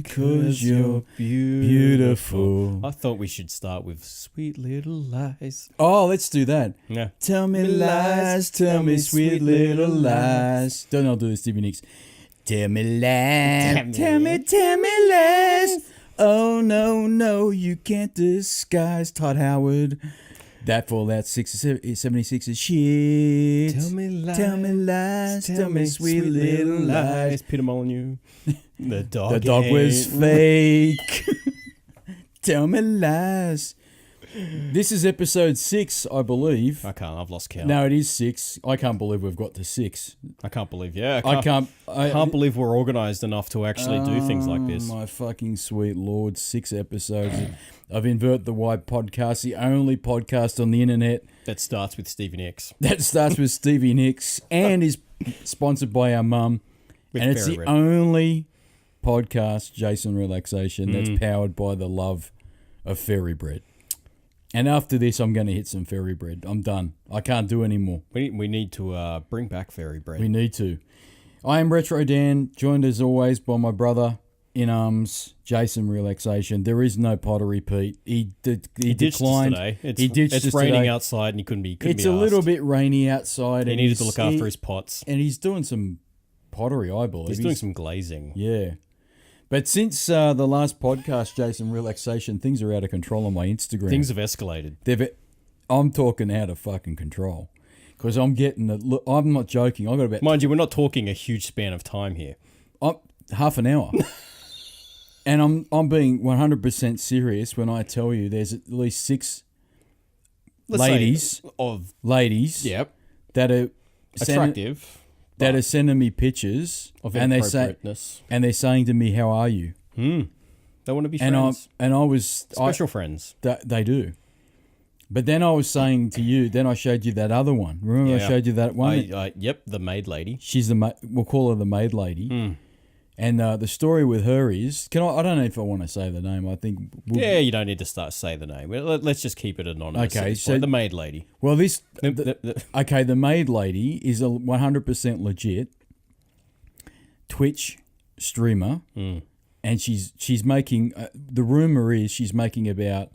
'cause you're beautiful. I thought we should start with Sweet Little Lies. Oh, let's do that. Yeah. Tell me lies, tell me sweet little lies. Don't I'll do this, Stevie Nicks. Tell me lies, tell me lies. Oh, no, you can't disguise Todd Howard. That for that 76 is shit. Tell me lies, tell me sweet little lies. Peter Molyneux. The dog was fake. Tell me lies. This is episode 6, I believe. I've lost count. No, it is 6. I can't believe we've got to 6. I can't believe, I can't believe we're organised enough to actually do things like this. My fucking sweet lord, 6 episodes of Invert the Wide podcast, the only podcast on the internet that starts with Stevie Nicks. That starts with Stevie Nicks and is sponsored by our mum. And it's the only podcast, Jason Relaxation, that's powered by the love of fairy bread. And after this, I'm going to hit some fairy bread. I'm done. I can't do any more. We need to bring back fairy bread. We need to. I am Retro Dan, joined as always by my brother in arms, Jason Relaxation. There is no pottery, Pete. He declined. Today. It's raining today. outside, and he couldn't be. It's a little bit rainy outside. He needed to look after his pots, and he's doing some pottery, I believe. He's doing some glazing. Yeah. But since the last podcast, Jason Relaxation, things are out of control on my Instagram. Things have escalated. I'm talking out of fucking control. Because I'm getting I'm not joking. I got about... Mind you, we're not talking a huge span of time here. Half an hour. And I'm being 100% serious when I tell you there's at least 6 ladies. Yep. That are... attractive. That are sending me pictures of inappropriateness. And they're saying to me, "How are you?" They want to be friends. And I was special friends. They do. But then I was saying to you, then I showed you that other one. Remember I showed you that one? Yep, the maid lady. She's we'll call her the maid lady. And the story with her is, I don't know if I want to say the name. I think... you don't need to say the name. Let's just keep it anonymous. Okay, so the maid lady. Well, the maid lady is a 100% legit Twitch streamer. And she's making... the rumor is she's making about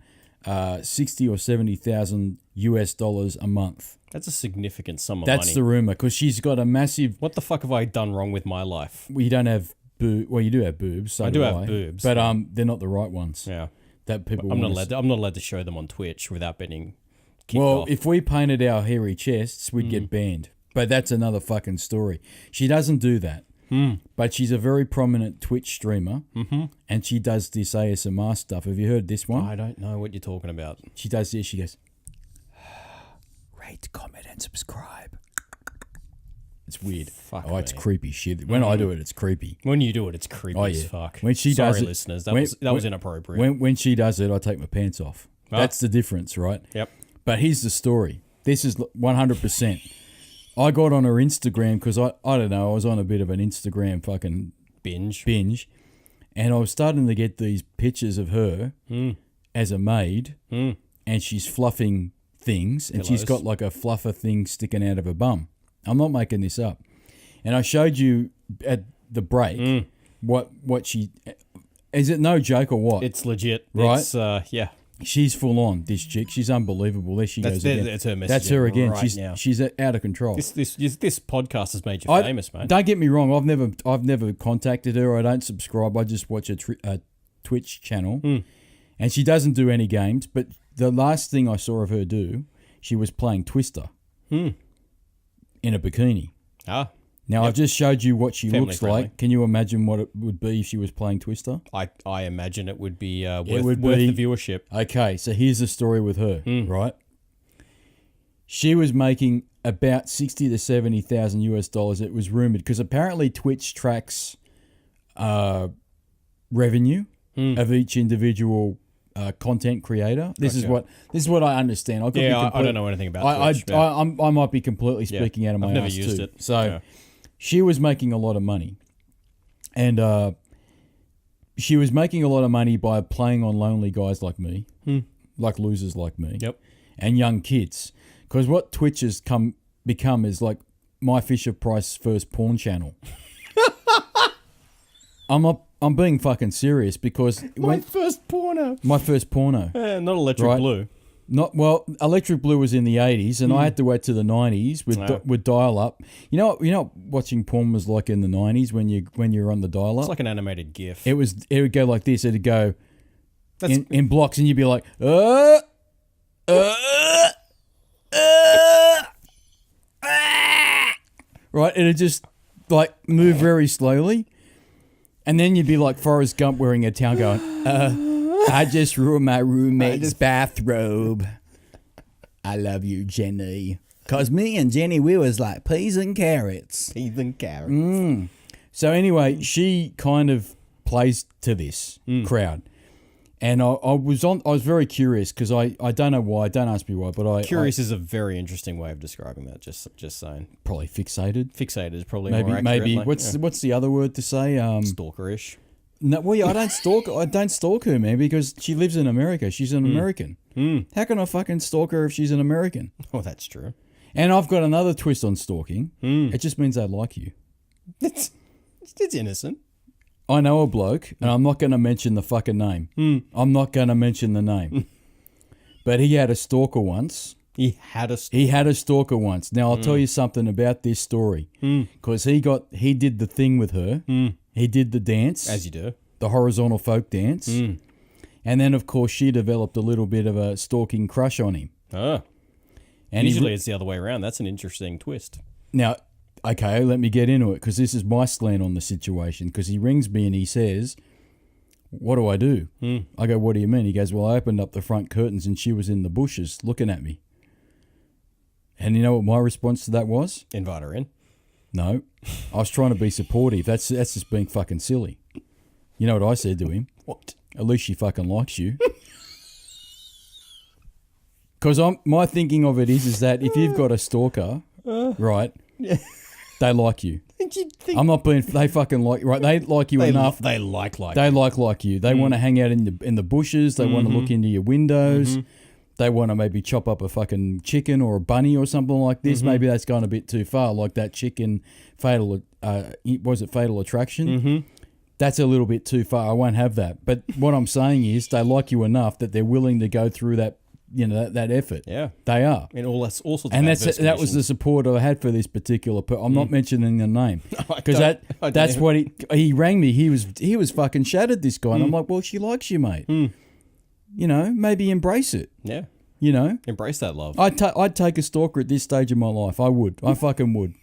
60 or 70,000 US dollars a month. That's a significant sum of money. That's the rumor, because she's got a massive... What the fuck have I done wrong with my life? Well, you don't have... Well, you do have boobs. So I do have boobs, but they're not the right ones. Yeah, that people. I'm not allowed to show them on Twitch without being kicked off. If we painted our hairy chests, we'd get banned. But that's another fucking story. She doesn't do that. But she's a very prominent Twitch streamer, and she does this ASMR stuff. Have you heard this one? I don't know what you're talking about. She does this. She goes, rate, comment, and subscribe. It's weird. It's creepy shit. When I do it, it's creepy. When you do it, it's creepy as fuck. When she does it, listeners, that was inappropriate. When she does it, I take my pants off. That's the difference, right? Yep. But here's the story. This is 100%. I got on her Instagram because I don't know, I was on a bit of an Instagram fucking binge, and I was starting to get these pictures of her as a maid, and she's fluffing things, and she's got like a fluffer thing sticking out of her bum. I'm not making this up. And I showed you at the break what she... Is it no joke or what? It's legit. Right? It's, yeah. She's full on, this chick. She's unbelievable. There she goes again. That's her message. That's her again. Right she's out of control. This podcast has made you famous, mate. Don't get me wrong. I've never contacted her. I don't subscribe. I just watch a Twitch channel. And she doesn't do any games. But the last thing I saw of her do, she was playing Twister. In a bikini. Now, I've just showed you what she looks like. Can you imagine what it would be if she was playing Twister? I imagine it would be worth the viewership. Okay, so here's the story with her, right? She was making about 60 to 70,000 US dollars. It was rumored, because apparently Twitch tracks revenue of each individual content creator. This is what I understand. I don't know anything about Twitch. I might be completely speaking out of my ass. I've never used it. So she was making a lot of money, and she was making a lot of money by playing on lonely guys like me, like losers like me, and young kids. Because what Twitch has become is like my Fisher Price first porn channel. I'm I'm being fucking serious because My first porno. my first porno. Not Electric Right. Blue. Not well. Electric Blue was in the 80s, and I had to wait to the 90s with dial up. You know what watching porn was like in the 90s when you're on the dial It's up. like an animated GIF. It would go like this. It'd go That's in blocks, and you'd be like, right. It'd just like move very slowly, and then you'd be like Forrest Gump wearing a towel, going, I just ruined my roommate's bathrobe. I love you, Jenny. Because me and Jenny, we was like peas and carrots. Heathen carrots. So anyway, she kind of plays to this crowd. And I was very curious because I don't know why, don't ask me why, but Curious is a very interesting way of describing that, just saying. probably fixated. Fixated is probably Maybe more accurate. maybe like, what's the other word to say? stalkerish. No, well, I don't stalk her, man, because she lives in America. She's an American. How can I fucking stalk her if she's an American? Oh, that's true. And I've got another twist on stalking. It just means they like you. It's innocent. I know a bloke, and I'm not going to mention the fucking name. I'm not going to mention the name. But he had a stalker once. He had a stalker once. Now, I'll tell you something about this story. Because he did the thing with her. He did the dance. As you do. The horizontal folk dance. And then, of course, she developed a little bit of a stalking crush on him. Oh. And Usually it's the other way around. That's an interesting twist. Now, okay, let me get into it, because this is my slant on the situation, because he rings me and he says, what do I do? I go, what do you mean? He goes, well, I opened up the front curtains and she was in the bushes looking at me. And you know what my response to that was? Invite her in. No. I was trying to be supportive. That's just being fucking silly. You know what I said to him? What? At least she fucking likes you. Because my thinking of it is that if you've got a stalker, right, they like you. I'm not being. They fucking like. Right, they like you enough. They like. They like you. They want to hang out in the bushes. They want to look into your windows. They want to maybe chop up a fucking chicken or a bunny or something like this. Maybe that's gone a bit too far, like that chicken Fatal Attraction? That's a little bit too far. I won't have that. But what I'm saying is they like you enough that they're willing to go through that, that effort. Yeah. They are. And all sorts of And adverse that was the conditions. support I had for this particular I'm not mentioning the name. Because I that's don't. what he rang me. He was fucking shattered, this guy. And I'm like, well, she likes you, mate. Maybe embrace it. Yeah. Embrace that love. I'd take a stalker at this stage of my life. I would. I fucking would.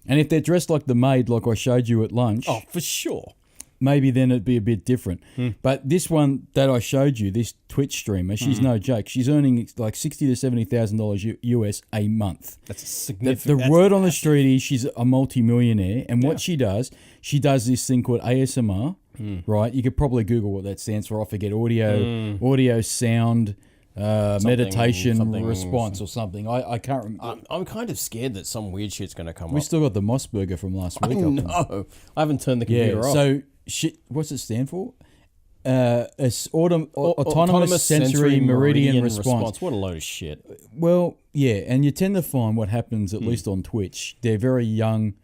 And if they're dressed like the maid, like I showed you at lunch, Oh, for sure. maybe then it'd be a bit different. But this one that I showed you, this Twitch streamer, she's no joke. She's earning like $60,000 to $70,000 US a month. That's a The significant. word on the street is she's a multi-millionaire, and what she does this thing called ASMR. Right? You could probably Google what that stands for. I forget. Audio, sound. Meditation something. response or something. I can't remember. I'm kind of scared that some weird shit's going to come We up. still got the Mossburger from last week. No, I haven't turned the computer off. So what's it stand for? It's autonomous sensory meridian response. What a load of shit. Well, yeah, and you tend to find what happens, at least on Twitch, they're very young,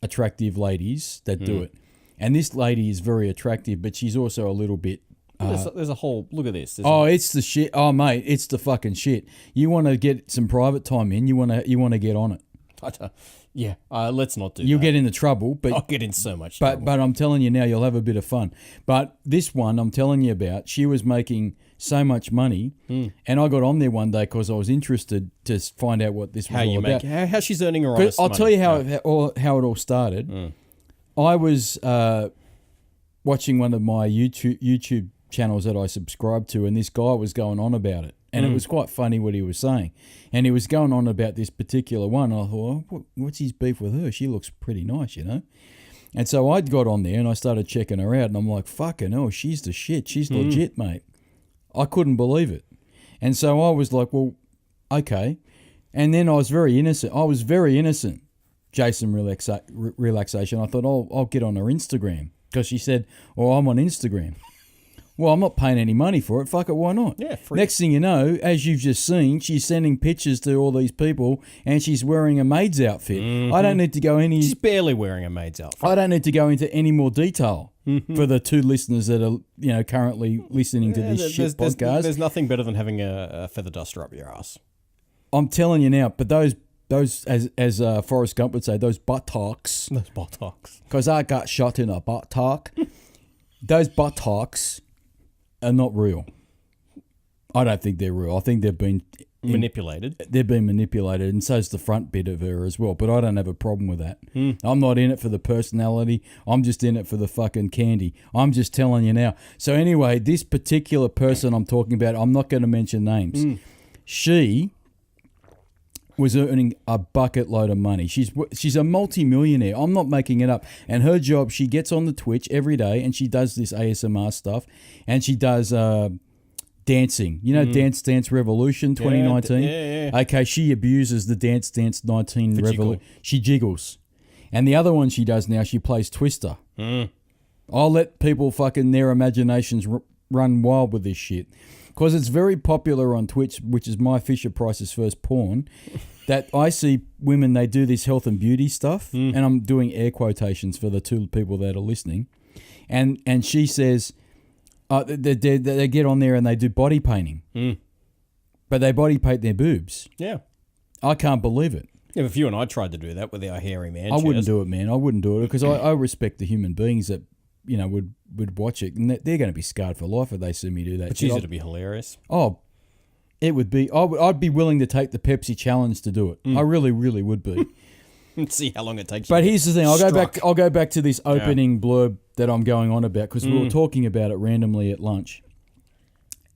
attractive ladies that do it. And this lady is very attractive, but she's also a little bit. There's a whole look at this. It's the shit. Oh, mate, it's the fucking shit. You want to get some private time in. You want to get on it. Yeah, let's not do You'll that. get into trouble, but I'll get in so much But trouble. but I'm telling you now, you'll have a bit of fun. But this one I'm telling you about, she was making so much money, and I got on there one day because I was interested to find out what this was all about. How she's earning her But honest I'll money. tell you how it all started. I was watching one of my YouTube channels that I subscribe to, and this guy was going on about it. And it was quite funny what he was saying. And he was going on about this particular one. And I thought, what's his beef with her? She looks pretty nice, And so I got on there and I started checking her out. And I'm like, fucking hell, she's the shit. She's legit, mate. I couldn't believe it. And so I was like, well, okay. And then I was very innocent. Jason Relaxation. I thought, I'll get on her Instagram. Because she said, I'm on Instagram. Well, I'm not paying any money for it. Fuck it, why not? Yeah, free. Next thing you know, as you've just seen, she's sending pictures to all these people, and she's wearing a maid's outfit. I don't need to go She's barely wearing a maid's outfit. I don't need to go into any more detail. for the 2 listeners that are currently listening to this shit podcast. There's nothing better than having a feather duster up your ass. I'm telling you now, but those as Forrest Gump would say, those buttocks. Those buttocks. Because I got shot in a buttock. Those buttocks are not real. I don't think they're real. I think they've been manipulated. They've been manipulated, and so's the front bit of her as well. But I don't have a problem with that. I'm not in it for the personality. I'm just in it for the fucking candy. I'm just telling you now. So anyway, this particular person I'm talking about, I'm not going to mention names. She was earning a bucket load of money. She's a multi-millionaire. I'm not making it up. And her job, she gets on the Twitch every day and she does this ASMR stuff, and she does dancing. You know, Dance Revolution 2019? Yeah. Okay, she abuses the Dance 19 Revolution. She jiggles. And the other one she does now, she plays Twister. I'll let people fucking their imaginations run wild with this shit. Because it's very popular on Twitch, which is my Fisher Price's first porn, that I see women, they do this health and beauty stuff, and I'm doing air quotations for the 2 people that are listening, and she says they get on there and they do body painting, but they body paint their boobs. Yeah. I can't believe it. Yeah, if you and I tried to do that with our hairy man I wouldn't do it, man. I wouldn't do it because I respect the human beings that would watch it, and they're going to be scarred for life if they see me do that. It's easy to be hilarious. Oh, it would be. I'd be willing to take the Pepsi challenge to do it. I really, really would be. See how long it takes. But here's the thing. I'll go back to this opening blurb that I'm going on about because we were talking about it randomly at lunch.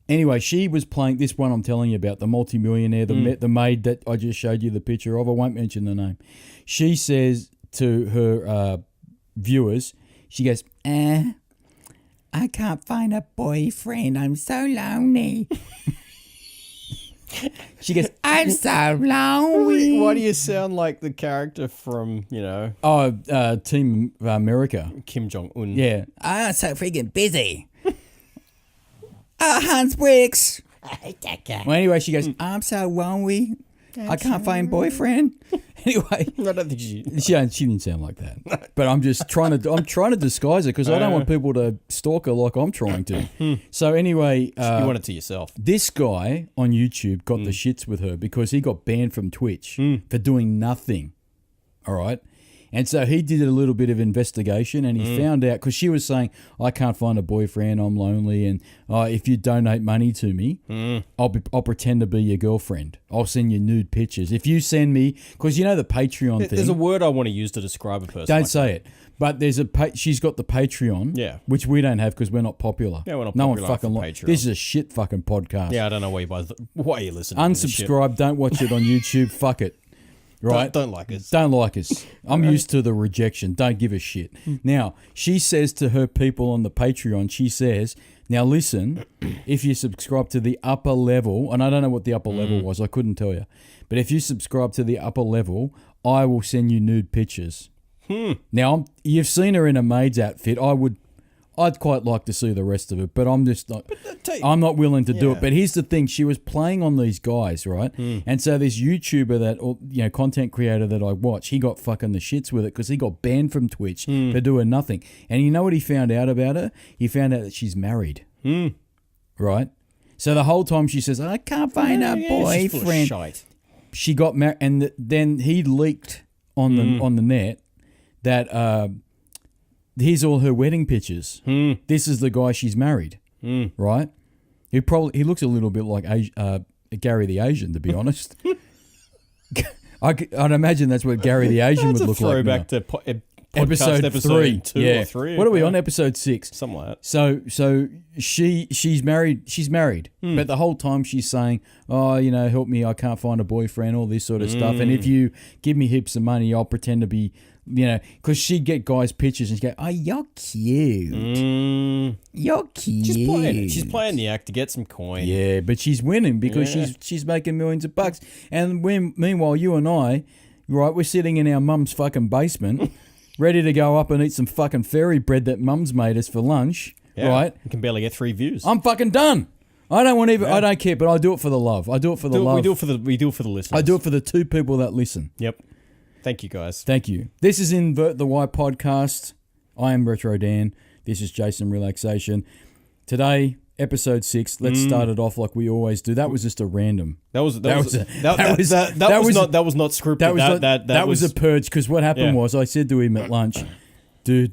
Anyway, she was playing this one I'm telling you about, the multimillionaire, the maid that I just showed you the picture of. I won't mention the name. She says to her viewers, she goes, I can't find a boyfriend. I'm so lonely. She goes, I'm so lonely. Why do you sound like the character from, Team America? Kim Jong-un. Yeah. I'm so freaking busy. Hans Wicks. Well, anyway, she goes, I'm so lonely. I can't find boyfriend. Anyway, I don't think she didn't sound like that. But I'm just trying to disguise it because I don't want people to stalk her like I'm trying to. So anyway, you want it to yourself. This guy on YouTube got the shits with her because he got banned from Twitch for doing nothing. All right. And so he did a little bit of investigation and he found out, because she was saying, I can't find a boyfriend, I'm lonely, and if you donate money to me, I'll pretend to be your girlfriend. I'll send you nude pictures. If you send me, because you know the Patreon thing. There's a word I want to use to describe a person. Don't say it. But there's she's got the Patreon, which we don't have because we're not popular. Yeah, we're not popular. No one fucking likes Patreon. This is a shit fucking podcast. Yeah, I don't know why you listen to Unsubscribe, don't watch it on YouTube, fuck it. Right? Don't like us. Don't like us. I'm used to the rejection. Don't give a shit. Now, she says to her people on the Patreon, she says, now listen, if you subscribe to the upper level, and I don't know what the upper level was, I couldn't tell you, but if you subscribe to the upper level, I will send you nude pictures. Now, you've seen her in a maid's outfit. I'd quite like to see the rest of it, but I'm just not. I'm not willing to do it. But here's the thing: she was playing on these guys, right? And so this YouTuber that, content creator that I watch, he got fucking the shits with it because he got banned from Twitch for doing nothing. And you know what he found out about her? He found out that she's married. Right. So the whole time she says, "I can't find a boyfriend." She's full of shite. She got married, and then he leaked on the net that. Here's all her wedding pictures. This is the guy she's married, right? He looks a little bit like Gary the Asian, to be honest. I'd imagine that's what Gary the Asian would look like. That's a throwback to episode 3, 2 or 3. What are we on? Episode 6. Something like that. So she's married. She's married, but the whole time she's saying, "Oh, help me! I can't find a boyfriend." All this sort of stuff. And if you give me heaps of money, I'll pretend to be. Because she'd get guys' pictures and she'd go, "Oh, you're cute. You're cute." She's playing the act to get some coin. Yeah, but she's winning because she's making millions of bucks. And meanwhile, you and I, right, we're sitting in our mum's fucking basement, ready to go up and eat some fucking fairy bread that mum's made us for lunch. Yeah, right? You can barely get 3 views. I'm fucking done. I don't want even. I don't care, but I do it for the love. I do it for the love. We do it for the listeners. I do it for the 2 people that listen. Yep. Thank you, guys. Thank you. This is Invert the White podcast. I am Retro Dan. This is Jason Relaxation. Today, episode 6. Let's start it off like we always do. That was just a random. That was not scripted. That was a purge because what happened was I said to him at lunch, dude,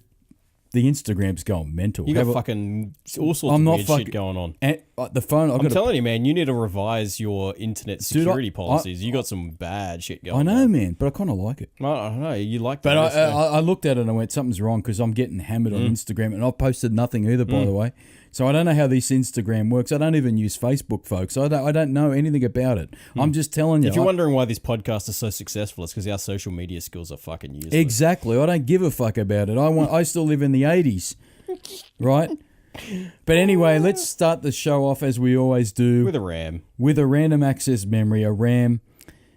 the Instagram's going mental. You got fucking all sorts of weird shit going on. And the phone. I'm telling you, man, you need to revise your internet security policies. You got some bad shit going on. I know, man, but I kind of like it. I don't know. You like that. But I looked at it and I went, something's wrong because I'm getting hammered on Instagram and I've posted nothing either, by the way. So I don't know how this Instagram works. I don't even use Facebook, folks. I don't know anything about it. I'm just telling you. If you're wondering why this podcast is so successful, it's because our social media skills are fucking useless. Exactly. I don't give a fuck about it. I still live in the 80s, right? But anyway, let's start the show off as we always do. With a RAM. With a random access memory, a RAM,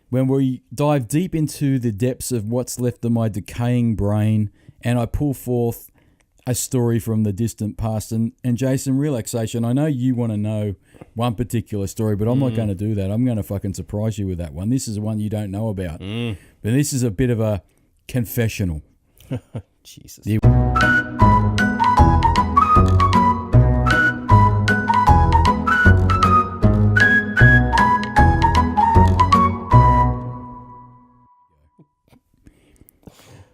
when we dive deep into the depths of what's left of my decaying brain and I pull forth a story from the distant past. And Jason, relaxation, I know you want to know one particular story, but I'm not going to do that. I'm going to fucking surprise you with that one. This is one you don't know about. But this is a bit of a confessional. Jesus.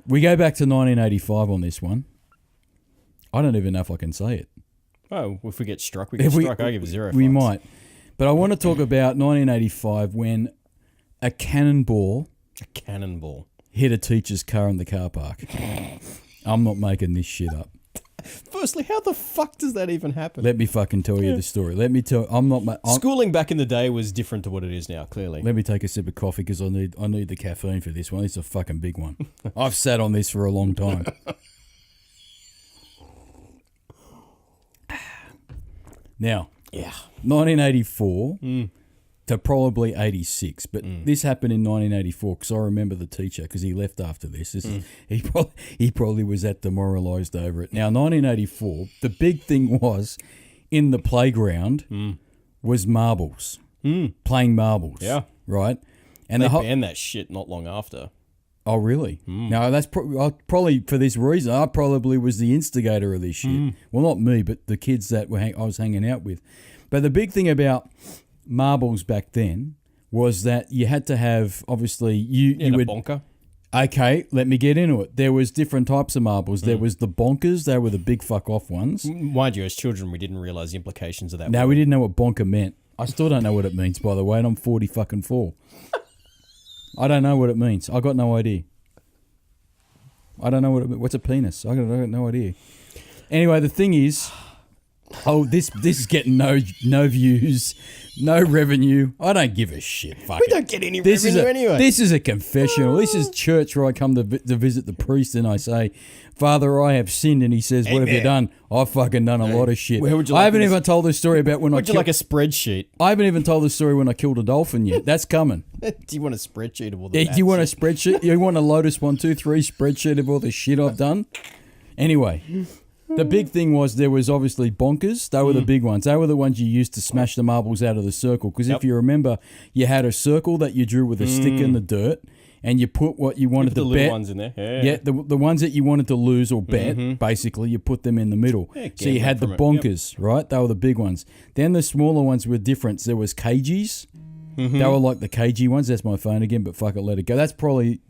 We go back to 1985 on this one. I don't even know if I can say it. Oh, if we get struck, we get struck. I give it 0 We fucks. might. But I want to talk about 1985 when a cannonball hit a teacher's car in the car park. I'm not making this shit up. Firstly, how the fuck does that even happen? Let me fucking tell you the story. Let me tell. Schooling back in the day was different to what it is now. Clearly. Let me take a sip of coffee because I need the caffeine for this one. It's a fucking big one. I've sat on this for a long time. Now, 1984 to probably 86, but this happened in 1984 because I remember the teacher because he left after this. He probably was that demoralised over it. Now, 1984, the big thing was in the playground was marbles, playing marbles. Yeah, right. And they banned that shit not long after. Oh, really? No, that's probably for this reason. I probably was the instigator of this shit. Well, not me, but the kids that I was hanging out with. But the big thing about marbles back then was that you had to have, obviously, you would... bonker. Okay, let me get into it. There was different types of marbles. There was the bonkers. They were the big fuck off ones. Mind you, as children, we didn't realise the implications of that. No, we didn't know what bonker meant. I still don't know what it means, by the way, and I'm 44. I don't know what it means. I got no idea. I don't know what's a penis. I got no idea. Anyway, the thing is, this is getting no views, no revenue. I don't give a shit. Fuck we don't get any revenue anyway. This is a confessional. This is church where I come to visit the priest and I say, Father, I have sinned. And he says, what have you done? I've fucking done a lot of shit. I haven't even told the story about when Would you like a spreadsheet? I haven't even told the story when I killed a dolphin yet. That's coming. Do you want a spreadsheet of all the Do you want a spreadsheet? You want a Lotus 1, 2, 3 spreadsheet of all the shit I've done? Anyway, the big thing was there was obviously bonkers. They were the big ones. They were the ones you used to smash the marbles out of the circle. Because if you remember, you had a circle that you drew with a stick in the dirt. And you put what you wanted to bet. The little ones in there. Yeah. The ones that you wanted to lose or bet, basically, you put them in the middle. Yeah, so you had the bonkers, right? They were the big ones. Then the smaller ones were different. There was cagies. They were like the cagey ones. That's my phone again, but fuck it, let it go. That's probably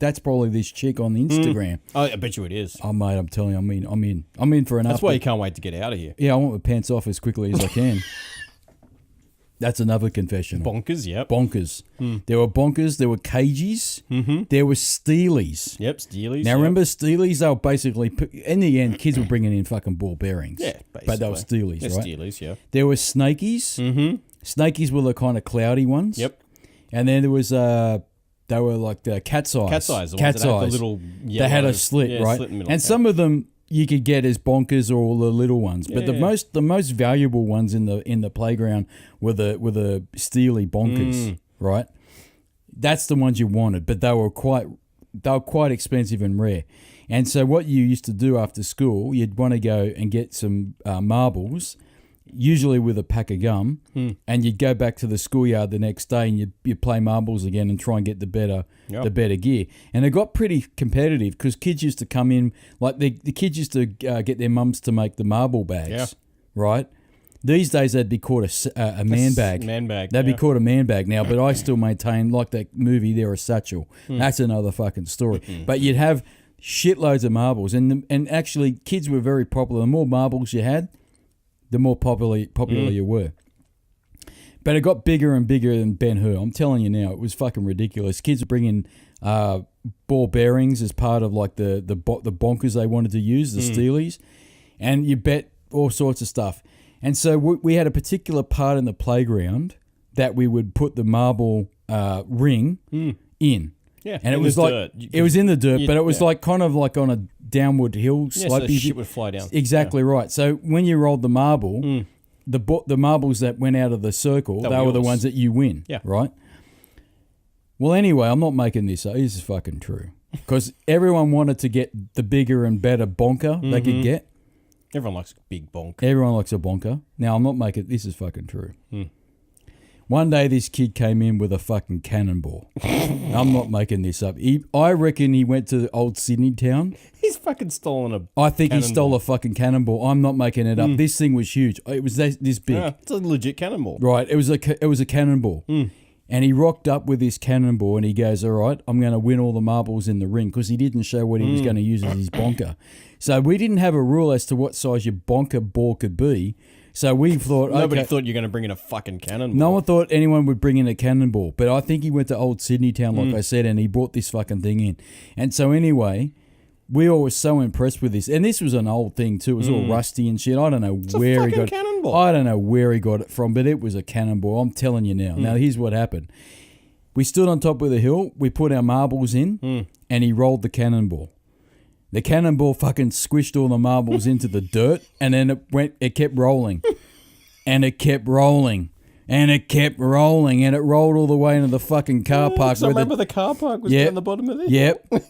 this chick on the Instagram. Oh, I bet you it is. Oh, mate, I'm telling you, I'm in for an That's why you can't wait to get out of here. Yeah, I want my pants off as quickly as I can. That's another confession. Bonkers, yep. Bonkers. There were bonkers. There were cagies. There were steelies. Yep, steelies. Now, remember steelies? They were basically, in the end, kids were bringing in fucking ball bearings. Yeah, basically. But they were steelies, right? Steelies, yeah. There were snakies. Snakies were the kind of cloudy ones. Yep. And then there was, they were like the cat's eyes. Cat's eyes. The ones that had the little yellow, they had a slit, right? Slit in the middle, and some of them you could get as bonkers or the little ones, but the most valuable ones in the playground were the steely bonkers, right? That's the ones you wanted, but they were quite expensive and rare. And so what you used to do after school, you'd want to go and get some marbles, usually with a pack of gum, and you'd go back to the schoolyard the next day and you'd play marbles again and try and get the better gear. And it got pretty competitive because kids used to come in, like the kids used to get their mums to make the marble bags, right? These days they'd be called a man bag. They'd be called a man bag now, but I still maintain, like that movie, they're a satchel. That's another fucking story. But you'd have shitloads of marbles, and actually kids were very popular. The more marbles you had, the more popular you were. But it got bigger and bigger than Ben-Hur. I'm telling you now, it was fucking ridiculous. Kids were bringing ball bearings as part of like the bonkers they wanted to use, the steelies, and you bet all sorts of stuff. And so we had a particular part in the playground that we would put the marble ring in. Yeah, and it was like it was in the dirt, but it was like kind of like on a downward hill slope. So the shit would fly down. Exactly right. So when you rolled the marble, the marbles that went out of the circle, they were the ones that you win. Yeah. Right. Well, anyway, I'm not making this up. This is fucking true because everyone wanted to get the bigger and better bonker they could get. Everyone likes a big bonk. Everyone likes a bonker. Now, I'm not making... This is fucking true. One day, this kid came in with a fucking cannonball. I'm not making this up. I reckon he went to old Sydney town. He's fucking stolen a I think he stole a fucking cannonball. I'm not making it up. This thing was huge. It was this big. Yeah, it's a legit cannonball. Right. It was a cannonball. And he rocked up with his cannonball and he goes, all right, I'm going to win all the marbles in the ring because he didn't show what he was going to use as his bonker. So we didn't have a rule as to what size your bonker ball could be. So we thought... Nobody thought you were going to bring in a fucking cannonball. No one thought anyone would bring in a cannonball. But I think he went to old Sydney town, like I said, and he brought this fucking thing in. And so anyway... We all were so impressed with this, and this was an old thing too. It was all rusty and shit. I don't know where he got cannonball. I don't know where he got it from, but it was a cannonball. I'm telling you now. Now here's what happened: we stood on top of the hill, we put our marbles in, and he rolled the cannonball. The cannonball fucking squished all the marbles into the dirt, and then it kept rolling, and it kept rolling. And it kept rolling, and it rolled all the way into the fucking car park. So I remember the car park was down the bottom of this.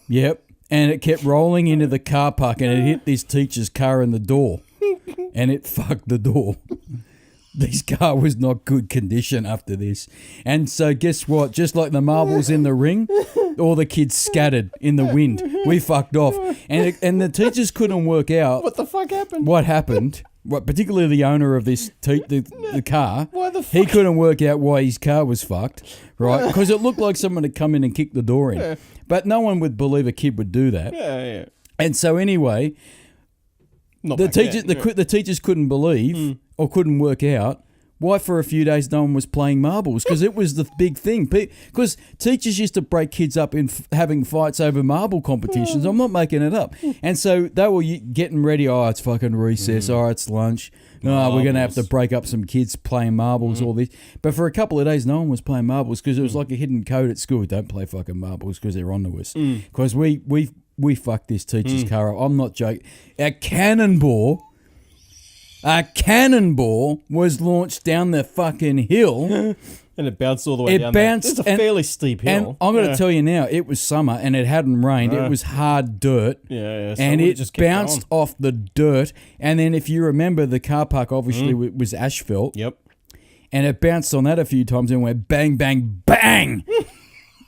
Yep. And it kept rolling into the car park, and it hit this teacher's car in the door, and it fucked the door. This car was not good condition after this. And so guess what? Just like the marbles in the ring, all the kids scattered in the wind. We fucked off. And the teachers couldn't work out... What the fuck happened? What happened. Particularly the owner of this the car. Why the fuck? He couldn't work out why his car was fucked, right? Because it looked like someone had come in and kicked the door in. Yeah. But no one would believe a kid would do that. Yeah. And so anyway... The teachers couldn't believe or couldn't work out why for a few days no one was playing marbles because it was the big thing. Because teachers used to break kids up in having fights over marble competitions. I'm not making it up. And so they were getting ready. Oh, it's fucking recess. Oh, it's lunch. No, we're going to have to break up some kids playing marbles, all this. But for a couple of days, no one was playing marbles because it was like a hidden code at school. Don't play fucking marbles because they're on to us. Because we fucked this teacher's car up. I'm not joking. A cannonball was launched down the fucking hill. And it bounced all the way down there. It's a fairly steep hill. And I'm going to tell you now, it was summer and it hadn't rained. It was hard dirt. Yeah. So and it just bounced off the dirt. And then if you remember, the car park obviously was asphalt. Yep. And it bounced on that a few times and went bang, bang, bang.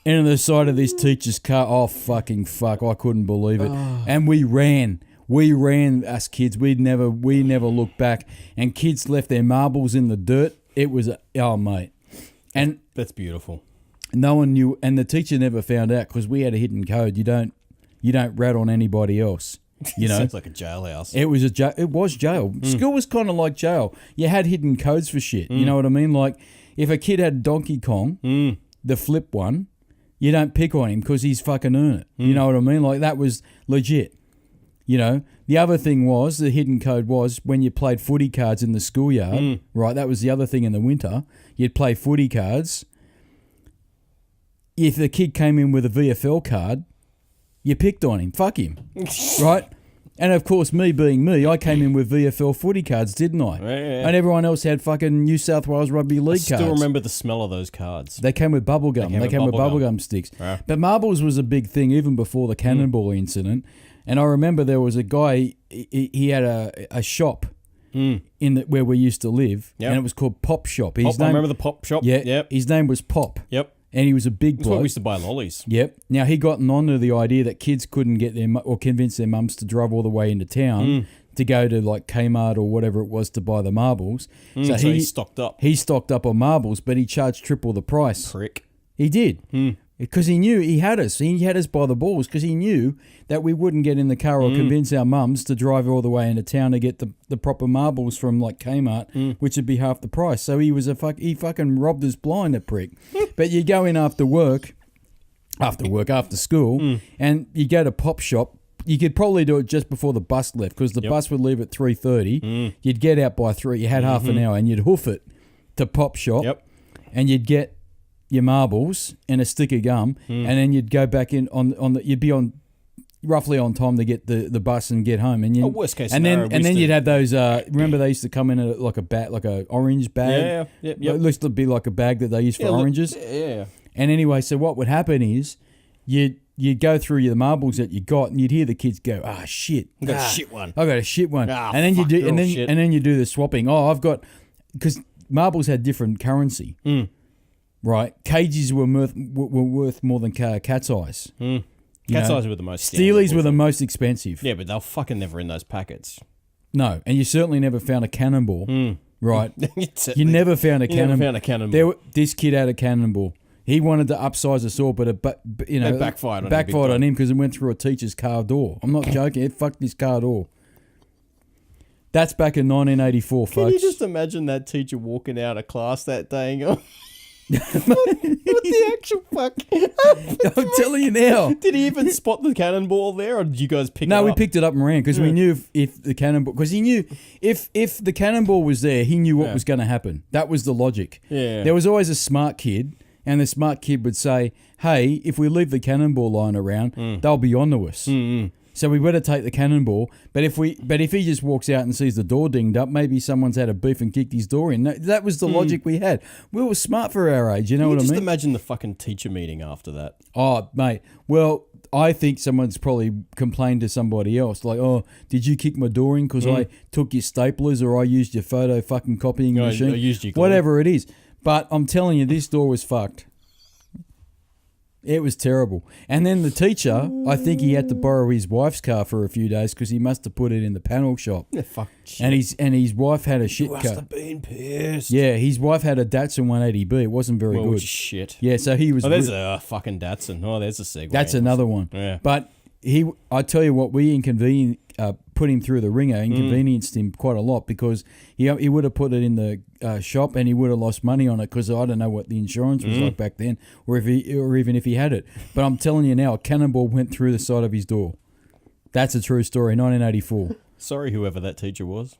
Into the side of this teacher's car. Oh, fucking fuck. I couldn't believe it. And we ran. We ran, us kids. We never looked back. And kids left their marbles in the dirt. It was, mate. And that's beautiful. No one knew. And the teacher never found out because we had a hidden code. You don't rat on anybody else. You know? Sounds like a jailhouse. It was jail. School was kind of like jail. You had hidden codes for shit. You know what I mean? Like, if a kid had Donkey Kong, the flip one, you don't pick on him because he's fucking earned it. You know what I mean? Like, that was legit. You know, the other thing was, the hidden code was when you played footy cards in the schoolyard, right? That was the other thing in the winter. You'd play footy cards. If the kid came in with a VFL card, you picked on him. Fuck him. Right? And of course, me being me, I came in with VFL footy cards, didn't I? Yeah. And everyone else had fucking New South Wales Rugby League cards. I still remember the smell of those cards. They came with bubble gum. They came with bubble gum sticks. Yeah. But marbles was a big thing even before the cannonball incident. And I remember there was a guy, he had a shop where we used to live, Yep. and it was called Pop Shop. I remember the pop shop. Yeah, Yep. his name was Pop. Yep. And he was a big That's where bloke. we used to buy lollies. Yep. Now, he gotten onto the idea that kids couldn't get or convince their mums to drive all the way into town to go to like Kmart or whatever it was to buy the marbles. So he stocked up. He stocked up on marbles, but he charged triple the price. Prick. He did. Because he knew he had us. He had us by the balls because he knew that we wouldn't get in the car or convince our mums to drive all the way into town to get the proper marbles from like Kmart, which would be half the price. So he was he fucking robbed us blind, a prick. But you go in after school, and you go to Pop Shop. You could probably do it just before the bus left because the bus would leave at 3:30. You'd get out by 3. You had half an hour, and you'd hoof it to Pop Shop, and you'd get your marbles and a stick of gum, and then you'd go back in you'd be on roughly on time to get the bus and get home. And you, worst case and scenario, then you'd have those. Remember they used to come in like a orange bag. Yeah. It used to be like a bag that they used for oranges. Yeah. And anyway, so what would happen is you'd go through the marbles that you got, and you'd hear the kids go, "Ah, shit, I got a shit one. I got a shit one." Ah, and then fuck, you do, they're all shit. and then you do the swapping. Oh, I've got because marbles had different currency. Right, cages were worth more than cat's eyes. Cat's eyes were the most. Steelies were the most expensive. Yeah, but they're fucking never in those packets. No, and you certainly never found a cannonball. Right, You never found a cannonball. never found a cannonball. This kid had a cannonball. He wanted to upsize the saw, but it backfired on him big on time. him because it went through a teacher's car door. I'm not joking. It fucked his car door. That's back in 1984, folks. Can you just imagine that teacher walking out of class that day and going, what the actual fuck? I'm telling you now. Did he even spot the cannonball there, or did you guys pick it up? No, we picked it up and ran because we knew if the cannonball... Because he knew if the cannonball was there, he knew what was going to happen. That was the logic. Yeah. There was always a smart kid, and the smart kid would say, hey, if we leave the cannonball lying around, they'll be onto us. So we better take the cannonball. But if he just walks out and sees the door dinged up, maybe someone's had a beef and kicked his door in. That was the logic we had. We were smart for our age, you know what I mean? Just imagine the fucking teacher meeting after that. Oh, mate. Well, I think someone's probably complained to somebody else. Like, oh, did you kick my door in because I took your staplers or I used your photo fucking copying machine? I used your glue. Whatever it is. But I'm telling you, this door was fucked. It was terrible. And then the teacher, I think he had to borrow his wife's car for a few days because he must have put it in the panel shop. Yeah, fuck shit. And his wife had a shit You car. must have been pissed. Yeah, his wife had a Datsun 180B. It wasn't very good. Shit. Yeah, so he was... Oh, there's a fucking Datsun. Oh, there's a segue. That's another one. Yeah. But I tell you what, we put him through the ringer, inconvenienced him quite a lot because he would have put it in the shop and he would have lost money on it because I don't know what the insurance was like back then or even if he had it. But I'm telling you now, a cannonball went through the side of his door. That's a true story, 1984. Sorry, whoever that teacher was.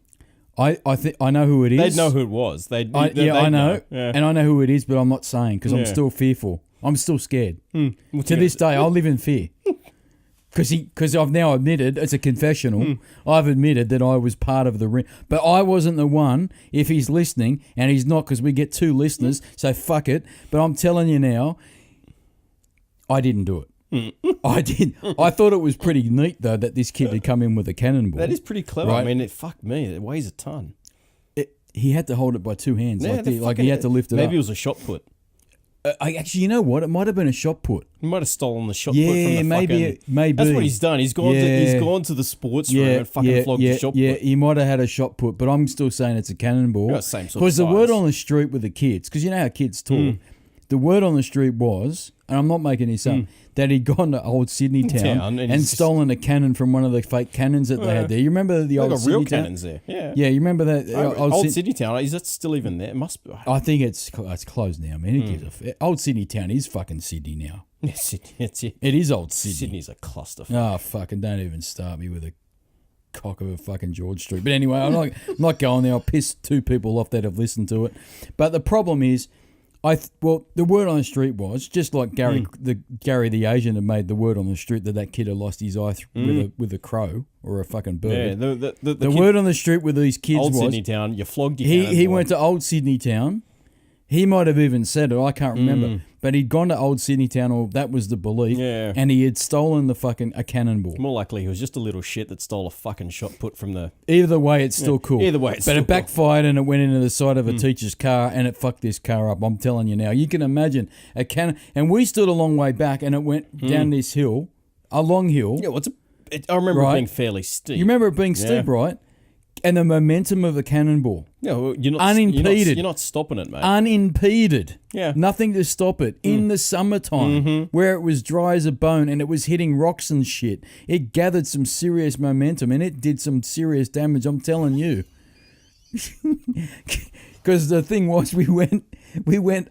I think I know who it is. They'd know who it was. I know. Yeah. And I know who it is, but I'm not saying because I'm still fearful. I'm still scared. To this day, I live in fear. Because I've now admitted, it's a confessional, I've admitted that I was part of the ring. But I wasn't the one, if he's listening, and he's not because we get 2 listeners, so fuck it. But I'm telling you now, I didn't do it. I did. I thought it was pretty neat, though, that this kid had come in with a cannonball. That is pretty clever. Right? I mean, fuck me, it weighs a ton. He had to hold it by 2 hands. Yeah, like he had to lift it up. Maybe it was a shot put. Actually, you know what? It might have been a shot put. He might have stolen the shot put from the maybe. That's what he's done. He's gone to the sports room and fucking flogged the shot put. Yeah, he might have had a shot put, but I'm still saying it's a cannonball. Yeah, same sort of Because the size. word on the street with the kids, because you know how kids talk, the word on the street was, and I'm not making this up, that he'd gone to old Sydney town and stolen a cannon from one of the fake cannons that they had there. You remember the old Sydney real town? cannons there. Yeah. Yeah, you remember that old Sydney town. Is that still even there? It must be. I think it's closed now, man. Who gives a old Sydney town is fucking Sydney now. Yeah, Sydney. It's it. It is old Sydney. Sydney's a clusterfuck. Oh, fucking don't even start me with a cock of a fucking George Street. But anyway, I'm not going there. I'll piss 2 people off that have listened to it. But the problem is, the word on the street was, just like Gary the Asian had made the word on the street that kid had lost his eye with a crow or a fucking bird. Yeah, the word on the street with these kids old was... Sydney town, you flogged your He cannonball. went to old Sydney town, He might have even said it. I can't remember. But he'd gone to Old Sydney Town, or that was the belief. Yeah. And he had stolen a cannonball. More likely he was just a little shit that stole a fucking shot put from the... Either way, it's still cool. Either way, it's but still it backfired and it went into the side of a teacher's car and it fucked this car up. I'm telling you now. You can imagine a cannon. And we stood a long way back and it went down this hill, a long hill. Yeah, I remember it being fairly steep. You remember it being steep, right? And the momentum of a cannonball. Yeah, well, unimpeded. You're not stopping it, mate. Unimpeded. Yeah. Nothing to stop it. In the summertime, where it was dry as a bone and it was hitting rocks and shit, it gathered some serious momentum and it did some serious damage, I'm telling you. Because the thing was, we went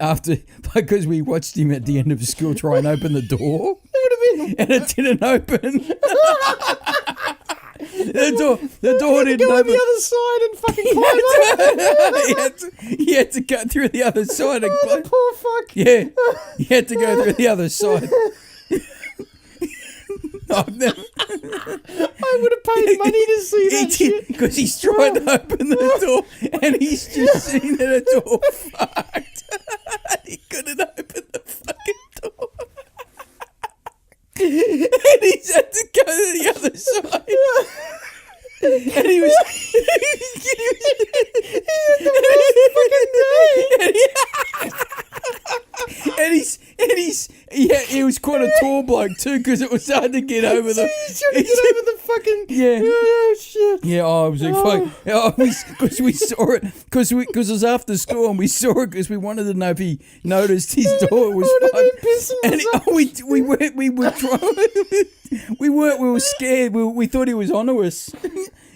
after, because we watched him at the end of school try and open the door. And it didn't open. The door didn't go open. On the other side and fucking climb over. He had to go through the other side and climb. Poor fuck. Yeah, he had to go through the other side. I would have paid money to see that shit. Because he's trying to open the door and he's just seen that the door fucked. He couldn't open the fucking door. And he's had to go to the other side. And he was he was quite a tall bloke too, because it was hard to get over the. He's trying to get over the fucking. Yeah. Oh shit. Yeah, I was like, because we saw it, because it was after school and we saw it because we wanted to know if he noticed his door was fucked. And we were scared. We thought he was onto us.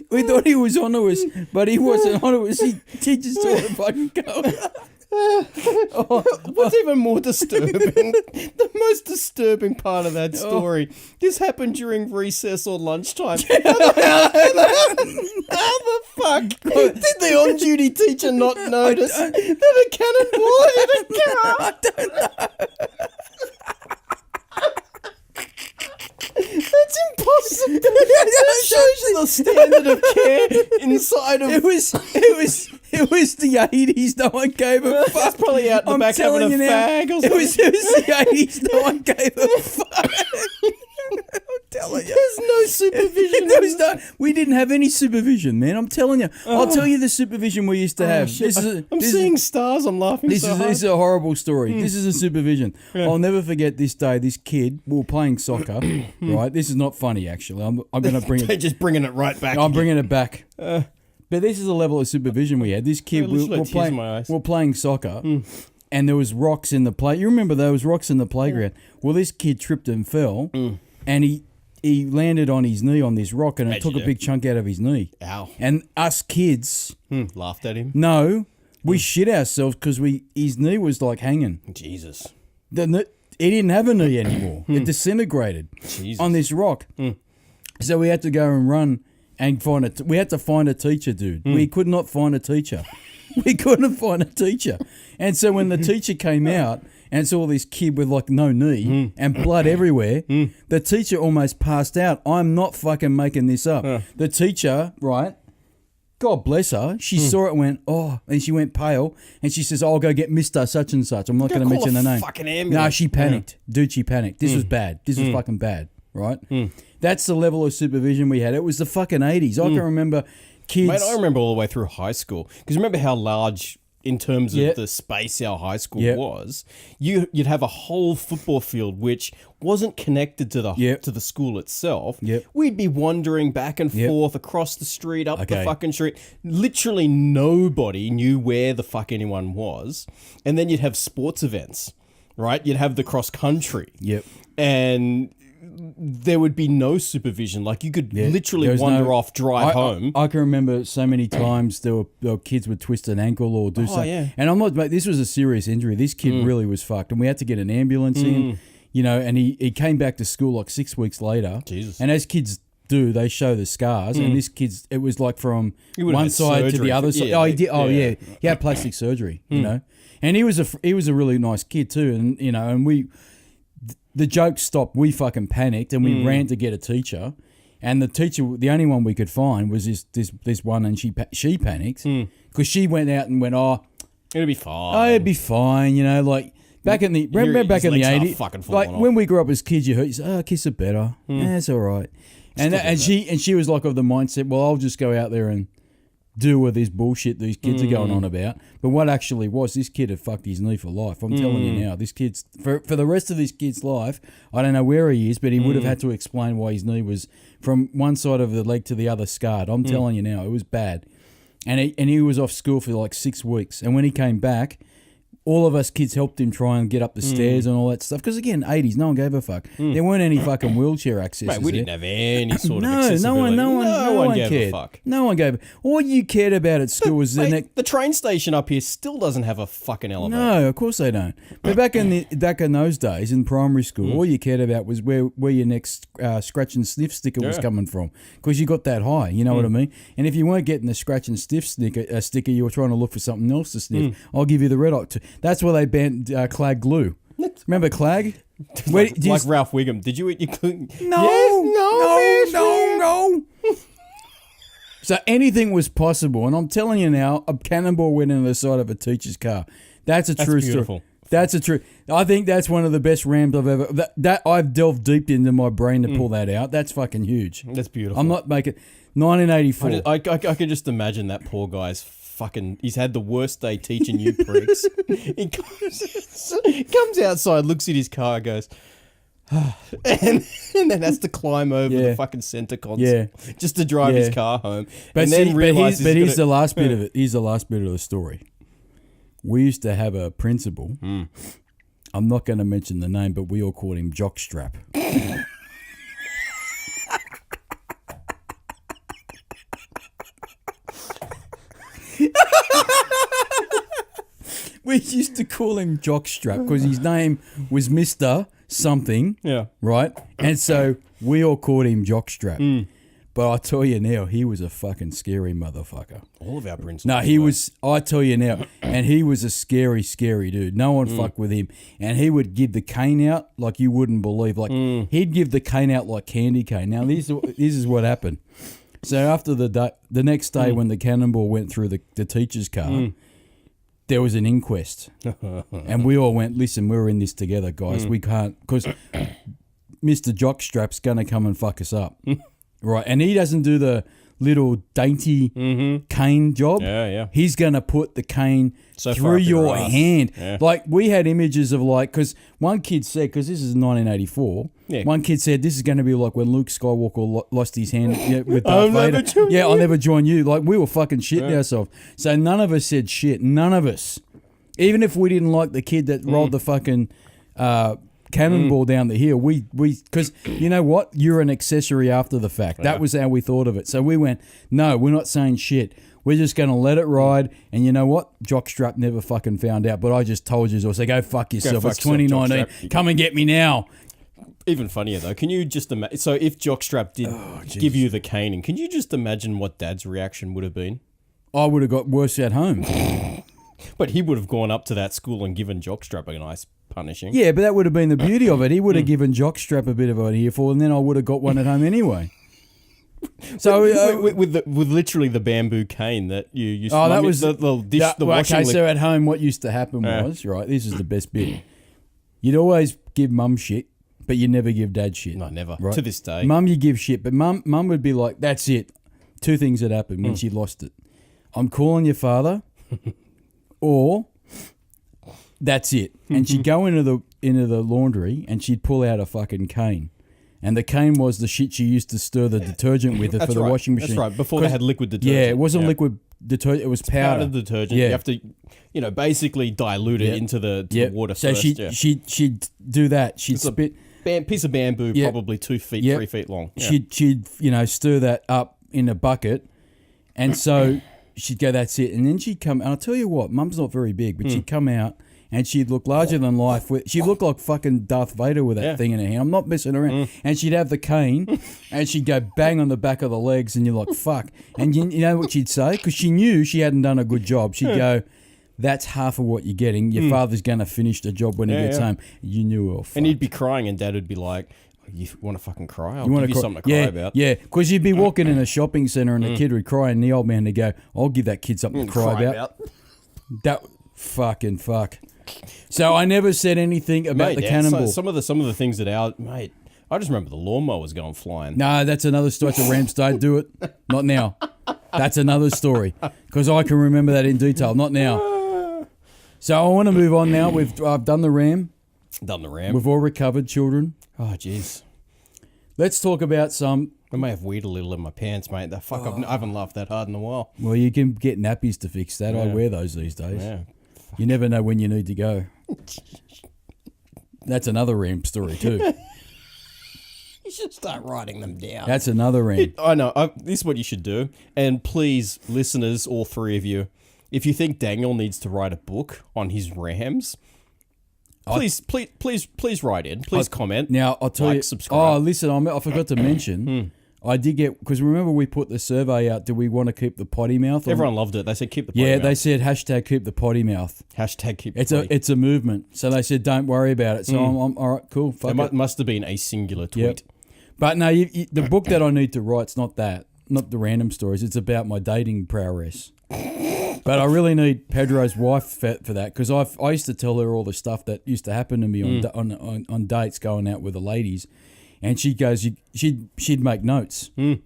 We thought he was onto us, but he wasn't onto us. He just saw the fucking go. What's even more disturbing, the most disturbing part of that story, this happened during recess or lunchtime. How the fuck did the on-duty teacher not notice that a cannonball hit a car? I don't know. That's impossible. That shows you the standard of care inside of... It was the 80s. No one gave a fuck. That's probably out the back having a fag or something. It was the 80s. No one gave a fuck. I'm telling you. There's no supervision. We didn't have any supervision, man. I'm telling you. I'll tell you the supervision we used to have. I'm seeing stars. I'm laughing This is a horrible story. This is a supervision. Yeah. I'll never forget this day. This kid, we were playing soccer, right? This is not funny, actually. I'm going to bring it. They're just bringing it right back. I'm bringing it back. But this is the level of supervision we had. This kid, we were playing soccer, and there was rocks in the play. You remember those rocks in the playground? Well, this kid tripped and fell, and he landed on his knee on this rock, and it took a big chunk out of his knee. Ow. And us kids laughed at him. No, we shit ourselves because his knee was like hanging. Jesus. He didn't have a knee anymore. It disintegrated on this rock. So we had to go and run and we had to find a teacher, dude. We could not find a teacher. We couldn't find a teacher. And so when the teacher came out and saw this kid with like no knee and blood everywhere, the teacher almost passed out. I'm not fucking making this up. The teacher, right, God bless her, she saw it and went, and she went pale, and she says, I'll go get Mr. Such and Such. I'm not going to mention the name. Fucking ambulance. No, she panicked. Dude, she panicked. This was bad. This was fucking bad, right? That's the level of supervision we had. It was the fucking 80s. I can remember kids. Mate, I remember all the way through high school. Because remember how large, in terms of the space our high school was, you'd have a whole football field which wasn't connected to the school itself. We'd be wandering back and forth across the street, up the fucking street. Literally nobody knew where the fuck anyone was. And then you'd have sports events, right? You'd have the cross country. And there would be no supervision. Like you could literally wander off, drive home. I can remember so many times there were kids would twist an ankle or do something. Yeah. And I'm not, mate, this was a serious injury. This kid really was fucked. And we had to get an ambulance in, and he came back to school like 6 weeks later. Jesus. And as kids do, they show the scars. And this kid's, it was like from one side to the other side. Oh, he did. He had plastic surgery, you know. And he was a really nice kid too. And, and the joke stopped. We fucking panicked and we ran to get a teacher. And the teacher, the only one we could find was this one, and she panicked because she went out and went, It'll be fine. Oh, it'd be fine, you know, like back in the remember back in the 80s, like when we grew up as kids, you heard, kids are better. Yeah, it's all right. And she was like of the mindset, well, I'll just go out there and do with this bullshit these kids are going on about. But what actually was, this kid had fucked his knee for life. I'm telling you now, this kid's for the rest of this kid's life, I don't know where he is, but he would have had to explain why his knee was from one side of the leg to the other scarred. I'm telling you now, it was bad. And he was off school for like 6 weeks. And when he came back, all of us kids helped him try and get up the stairs and all that stuff. Because again, 80s, no one gave a fuck. There weren't any fucking wheelchair access. Mate, we didn't have any sort of accessibility. No one gave cared. a fuck. No one gave. All you cared about at school was the train station up here still doesn't have a fucking elevator. No, of course they don't. But back in those days in primary school, all you cared about was where your next scratch and sniff sticker was coming from, because you got that high. You know what I mean? And if you weren't getting the scratch and sniff sticker, you were trying to look for something else to sniff. I'll give you the red hot. That's why they banned Clag glue. Remember Clag? like Ralph Wiggum. Did you eat your glue? No. So anything was possible, and I'm telling you now, a cannonball went into the side of a teacher's car. That's a true story. That's a true. I think that's one of the best rams I've ever. That I've delved deep into my brain to pull that out. That's fucking huge. That's beautiful. I'm not making 1984. I can just imagine that poor guy's fucking. He's had the worst day teaching you pricks. He comes outside, looks at his car, goes. and then has to climb over the fucking center console just to drive his car home. But and then realizes here's the last bit of it. Here's the last bit of the story. We used to have a principal. I'm not going to mention the name, but we all called him Jockstrap. We used to call him Jockstrap because his name was Mr. Something. Yeah. Right? And so we all called him Jockstrap. But I tell you now, he was a fucking scary motherfucker. All of our principals. No, he was, I tell you now, and he was a scary, scary dude. No one fucked with him. And he would give the cane out like you wouldn't believe. Like, he'd give the cane out like candy cane. Now, this is what happened. So after the next day when the cannonball went through the teacher's car, there was an inquest. And we all went, listen, we're in this together, guys. We can't, because Mr. Jockstrap's going to come and fuck us up. Right, and he doesn't do the little dainty cane job. Yeah. He's going to put the cane through your hand. Yeah. Like, we had images of like, because one kid said, because this is 1984, one kid said, this is going to be like when Luke Skywalker lost his hand with Darth Vader. I'll never join you. Like, we were fucking shitting ourselves. So none of us said shit. None of us. Even if we didn't like the kid that rolled the fucking... cannonball down the hill. We because you know what? You're an accessory after the fact. Yeah. That was how we thought of it. So we went, no, we're not saying shit. We're just going to let it ride. And you know what? Jockstrap never fucking found out. But I just told you so. So go fuck yourself. It's 2019. Jockstrap. Come and get me now. Even funnier though, can you just imagine? So if Jockstrap did give you the caning, can you just imagine what Dad's reaction would have been? I would have got worse at home. But he would have gone up to that school and given Jockstrap a nice punishing. Yeah, but that would have been the beauty of it. He would have given Jockstrap a bit of an earful, and then I would have got one at home anyway. So with literally the bamboo cane that you used. Oh, that was the dish. The washing. Okay, so at home, what used to happen was right. This is the best bit. You'd always give Mum shit, but you never give Dad shit. No, never. Right? To this day, Mum, you give shit, but Mum would be like, "That's it." Two things that happened when she lost it. I'm calling your father, or. That's it. And she'd go into the laundry and she'd pull out a fucking cane. And the cane was the shit she used to stir the detergent with for the washing machine. That's right. Before they had liquid detergent. Yeah, it wasn't liquid detergent. It was powder. Powdered detergent. Yeah. You have to, basically dilute it into the water so first. So she'd do that. She'd spit piece of bamboo, probably 2 feet, 3 feet long. Yeah. She'd stir that up in a bucket, and so she'd go, that's it. And then she'd come. And I'll tell you what, Mum's not very big, but she'd come out. And she'd look larger than life. She'd look like fucking Darth Vader with that thing in her hand. I'm not messing around. And she'd have the cane, and she'd go bang on the back of the legs, and you're like, fuck. And you know what she'd say? Because she knew she hadn't done a good job. She'd go, that's half of what you're getting. Your father's going to finish the job when he gets home. You knew it. And he'd be crying, and Dad would be like, you want to fucking cry? I'll give you something to cry about. Yeah, because you'd be walking in a shopping centre, and the kid would cry, and the old man would go, I'll give that kid something to cry about. Fucking fuck. So I never said anything about the cannonball. Some of the things that I just remember the lawnmower was going flying. No, that's another story. It's a Rams. Don't do it. Not now. That's another story because I can remember that in detail. Not now. So I want to move on now. I've done the Ram. Done the Ram. We've all recovered, children. Oh, jeez. Let's talk about some. I may have weed a little in my pants, mate. I haven't laughed that hard in a while. Well, you can get nappies to fix that. Yeah. I wear those these days. Yeah. You never know when you need to go. That's another Ram story too. You should start writing them down. That's another Ram. I know. This is what you should do. And please, listeners, all three of you, if you think Daniel needs to write a book on his Rams, please write in. Please comment. Now I'll tell you. Subscribe. Oh, listen, I forgot to mention. I did get, because remember we put the survey out. Do we want to keep the potty mouth? Everyone loved it. They said keep the potty mouth. They said hashtag keep the potty mouth. Hashtag keep the potty. It's a movement. So they said don't worry about it. So I'm all right, cool. Fuck it. Must have been a singular tweet. Yep. But no, the book that I need to write's not that. Not the random stories. It's about my dating prowess. But I really need Pedro's wife for that because I used to tell her all the stuff that used to happen to me on dates going out with the ladies, and she goes, she'd make notes. Oh,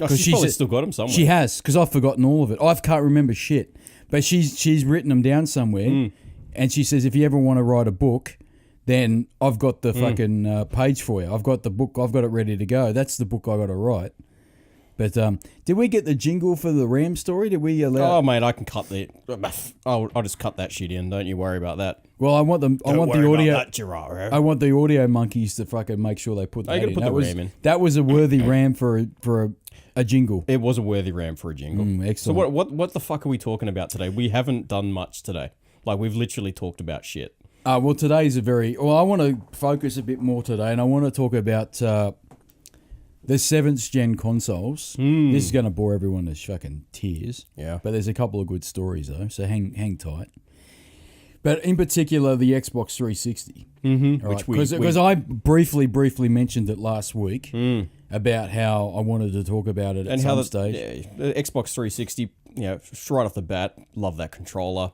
she's probably still got them somewhere. She has because I've forgotten all of it. I can't remember shit, but she's written them down somewhere, and she says if you ever want to write a book, then I've got the fucking page for you. I've got the book. I've got it ready to go. That's the book I got to write. But did we get the jingle for the Ram story? Did we allow? Oh, mate, I can cut that. I'll just cut that shit in. Don't you worry about that. Well, I want the audio. About that, I want the audio monkeys to fucking make sure they put that in. Put the Ram in. That was a worthy Ram for a jingle. It was a worthy Ram for a jingle. Excellent. So what the fuck are we talking about today? We haven't done much today. Like we've literally talked about shit. Well, today's I want to focus a bit more today, and I want to talk about the 7th gen consoles. This is going to bore everyone to fucking tears. Yeah. But there's a couple of good stories though, so hang tight. But in particular, the Xbox 360. Because I briefly mentioned it last week about how I wanted to talk about it at some stage. Yeah, the Xbox 360, right off the bat, love that controller.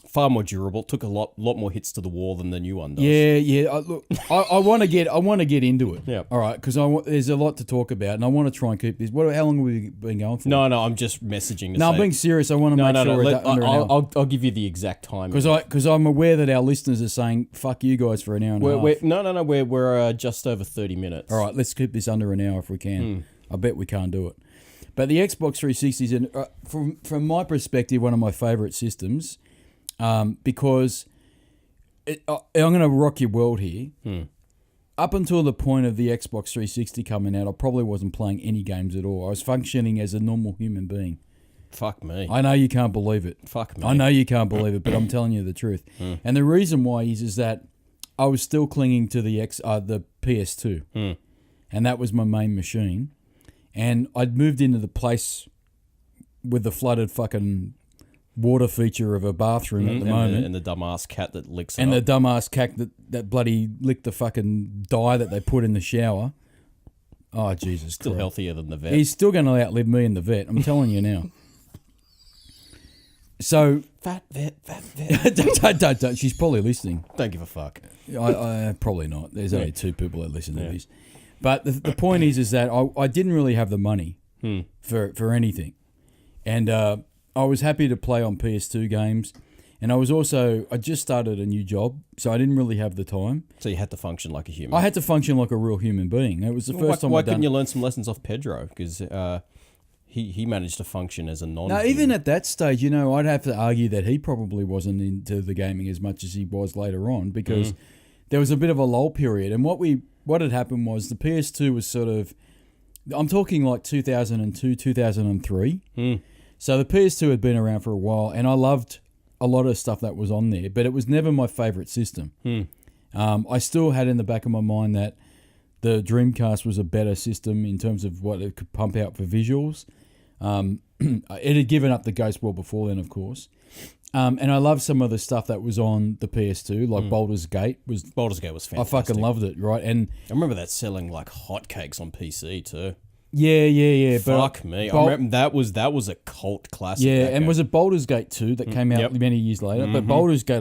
Far more durable. Took a lot more hits to the wall than the new one does. Yeah. Look, I want to get into it. Yeah. All right, because there's a lot to talk about, and I want to try and keep this. How long have we been going for? No, I'm just messaging. I'm being serious. I want to make sure we're under an hour. I'll give you the exact time. Because I'm aware that our listeners are saying "fuck you guys" for an hour and a half. No. We're just over 30 minutes. All right, let's keep this under an hour if we can. I bet we can't do it. But the Xbox 360 is, from my perspective, one of my favourite systems. Because I'm going to rock your world here. Up until the point of the Xbox 360 coming out, I probably wasn't playing any games at all. I was functioning as a normal human being. Fuck me. I know you can't believe it. Fuck me. I know you can't believe it, but I'm telling you the truth. And the reason why is that I was still clinging to the PS2. And that was my main machine. And I'd moved into the place with the flooded fucking water feature of a bathroom at the moment. And the dumbass cat that licks it and up. the dumbass cat that bloody licked the fucking dye that they put in the shower. Oh, Jesus Still Christ. healthier than the vet. He's still going to outlive me and the vet. I'm telling you now. So... Fat vet. don't. She's probably listening. Don't give a fuck. I probably not. There's only 2 people that listen to this. But the point is that I didn't really have the money for anything. And... I was happy to play on PS2 games, and I just started a new job, so I didn't really have the time. So you had to function like a human. I had to function like a real human being. It was the first time. Why couldn't you learn some lessons off Pedro? Because he managed to function as a non-human. No, even at that stage, I'd have to argue that he probably wasn't into the gaming as much as he was later on, because there was a bit of a lull period, and what had happened was the PS2 was sort of, I'm talking like 2002, 2003. So the PS2 had been around for a while, and I loved a lot of stuff that was on there, but it was never my favourite system. I still had in the back of my mind that the Dreamcast was a better system in terms of what it could pump out for visuals. It had given up the Ghost World before then, of course. And I loved some of the stuff that was on the PS2, like Baldur's Gate was fantastic. I fucking loved it, right? And I remember that selling like hotcakes on PC too. Yeah. Fuck me. I remember that was a cult classic. Yeah, and was it Baldur's Gate 2 that came out many years later? But Baldur's Gate,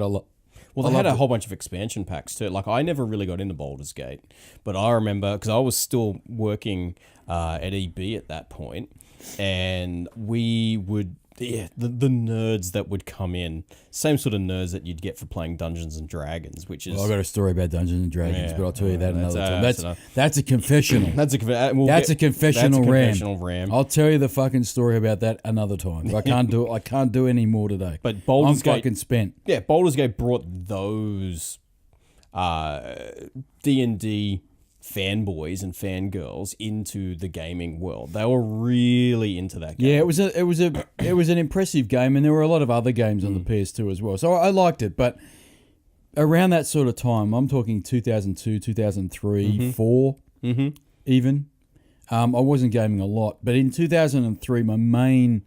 well, they had a whole bunch of expansion packs too. Like, I never really got into Baldur's Gate, but I remember, because I was still working at EB at that point, and we would, the nerds that would come in, same sort of nerds that you'd get for playing Dungeons and Dragons, which is... Well, I've got a story about Dungeons and Dragons, but I'll tell you that another time. That's a confessional. That's a confessional ram. I'll tell you the fucking story about that another time. I can't do it. I can't do any more today. But Baldur's Gate... I'm fucking spent. Yeah, Baldur's Gate brought those D&D fanboys and fangirls into the gaming world. They were really into that game. Yeah, it was an impressive game, and there were a lot of other games on the PS2 as well. So I liked it, but around that sort of time, I'm talking 2002, 2003, 4 even. I wasn't gaming a lot, but in 2003,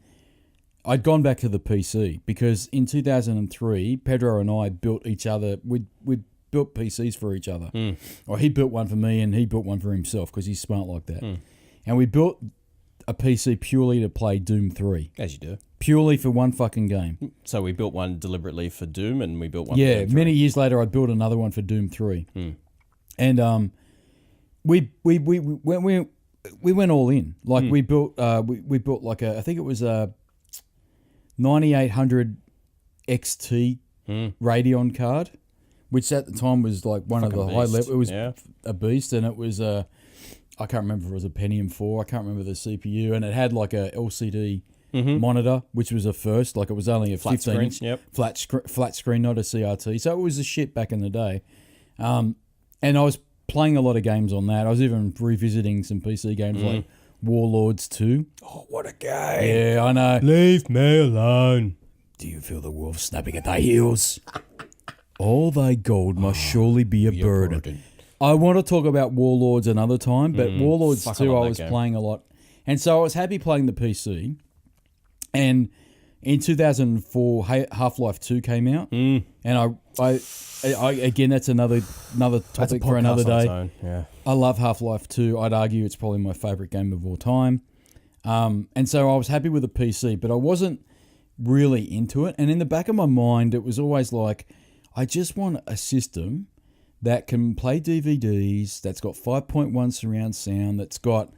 I'd gone back to the PC, because in 2003, Pedro and I built each other. We'd built PCs for each other. Or he built one for me and he built one for himself, because he's smart like that. And we built a PC purely to play Doom 3. As you do. Purely for one fucking game. So we built one deliberately for Doom, and we built one for Doom 3. Many years later I built another one for Doom 3. And we went all in. Like we built like I think it was a 9800 XT Radeon card, which at the time was like one fucking of the high level. It was a beast, and it was I can't remember if it was a Pentium 4. I can't remember the CPU, and it had like a LCD monitor, which was a first. Like, it was only a flat 15 screen, inch flat screen, not a CRT. So it was a shit back in the day. And I was playing a lot of games on that. I was even revisiting some PC games like Warlords 2. Oh, what a game! Yeah, I know. Leave me alone. Do you feel the wolf snapping at thy heels? All thy gold must surely be a burden. I want to talk about Warlords another time, but Warlords 2 I was playing a lot. And so I was happy playing the PC. And in 2004, Half-Life 2 came out. And I again, that's another topic for another day. Yeah. I love Half-Life 2. I'd argue it's probably my favourite game of all time. And so I was happy with the PC, but I wasn't really into it. And in the back of my mind, it was always like, I just want a system that can play DVDs, that's got 5.1 surround sound, that's got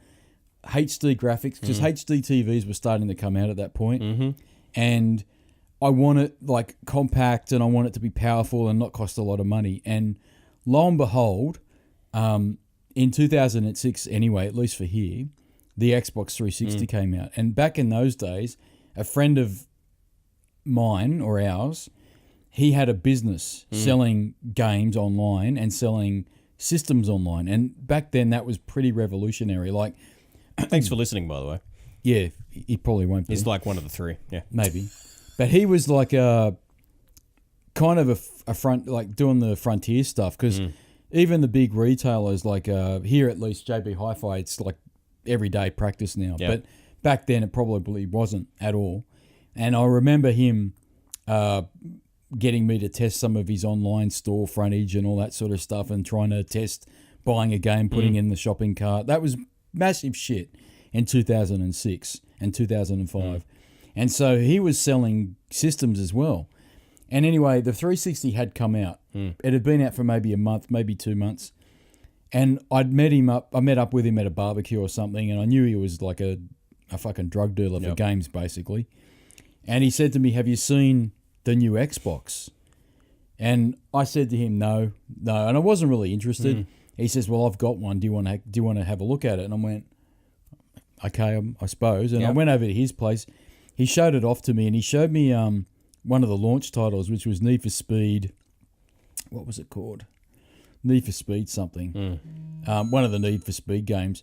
HD graphics, because HD TVs were starting to come out at that point. And I want it like compact, and I want it to be powerful and not cost a lot of money. And lo and behold, in 2006 anyway, at least for here, the Xbox 360 came out. And back in those days, a friend of mine, or ours, he had a business selling games online and selling systems online. And back then, that was pretty revolutionary. Like, thanks for listening, by the way. Yeah, he probably won't be. He's like one of the three. Yeah, maybe. But he was like a kind of a front, like doing the frontier stuff, because even the big retailers, like here at least, JB Hi-Fi, it's like everyday practice now. But back then, it probably wasn't at all. And I remember him getting me to test some of his online store frontage and all that sort of stuff, and trying to test buying a game, putting in the shopping cart. That was massive shit in 2006 and 2005. And so he was selling systems as well. And anyway, the 360 had come out. It had been out for maybe a month, maybe 2 months. And I met up with him at a barbecue or something, and I knew he was like a fucking drug dealer for games, basically. And he said to me, "Have you seen the new Xbox?" And I said to him, no, and I wasn't really interested. He says, "Well, I've got one. Do you want to have a look at it?" And I went, "Okay, I suppose." And I went over to his place. He showed it off to me, and he showed me one of the launch titles, which was Need for Speed. What was it called? Need for Speed something. One of the Need for Speed games,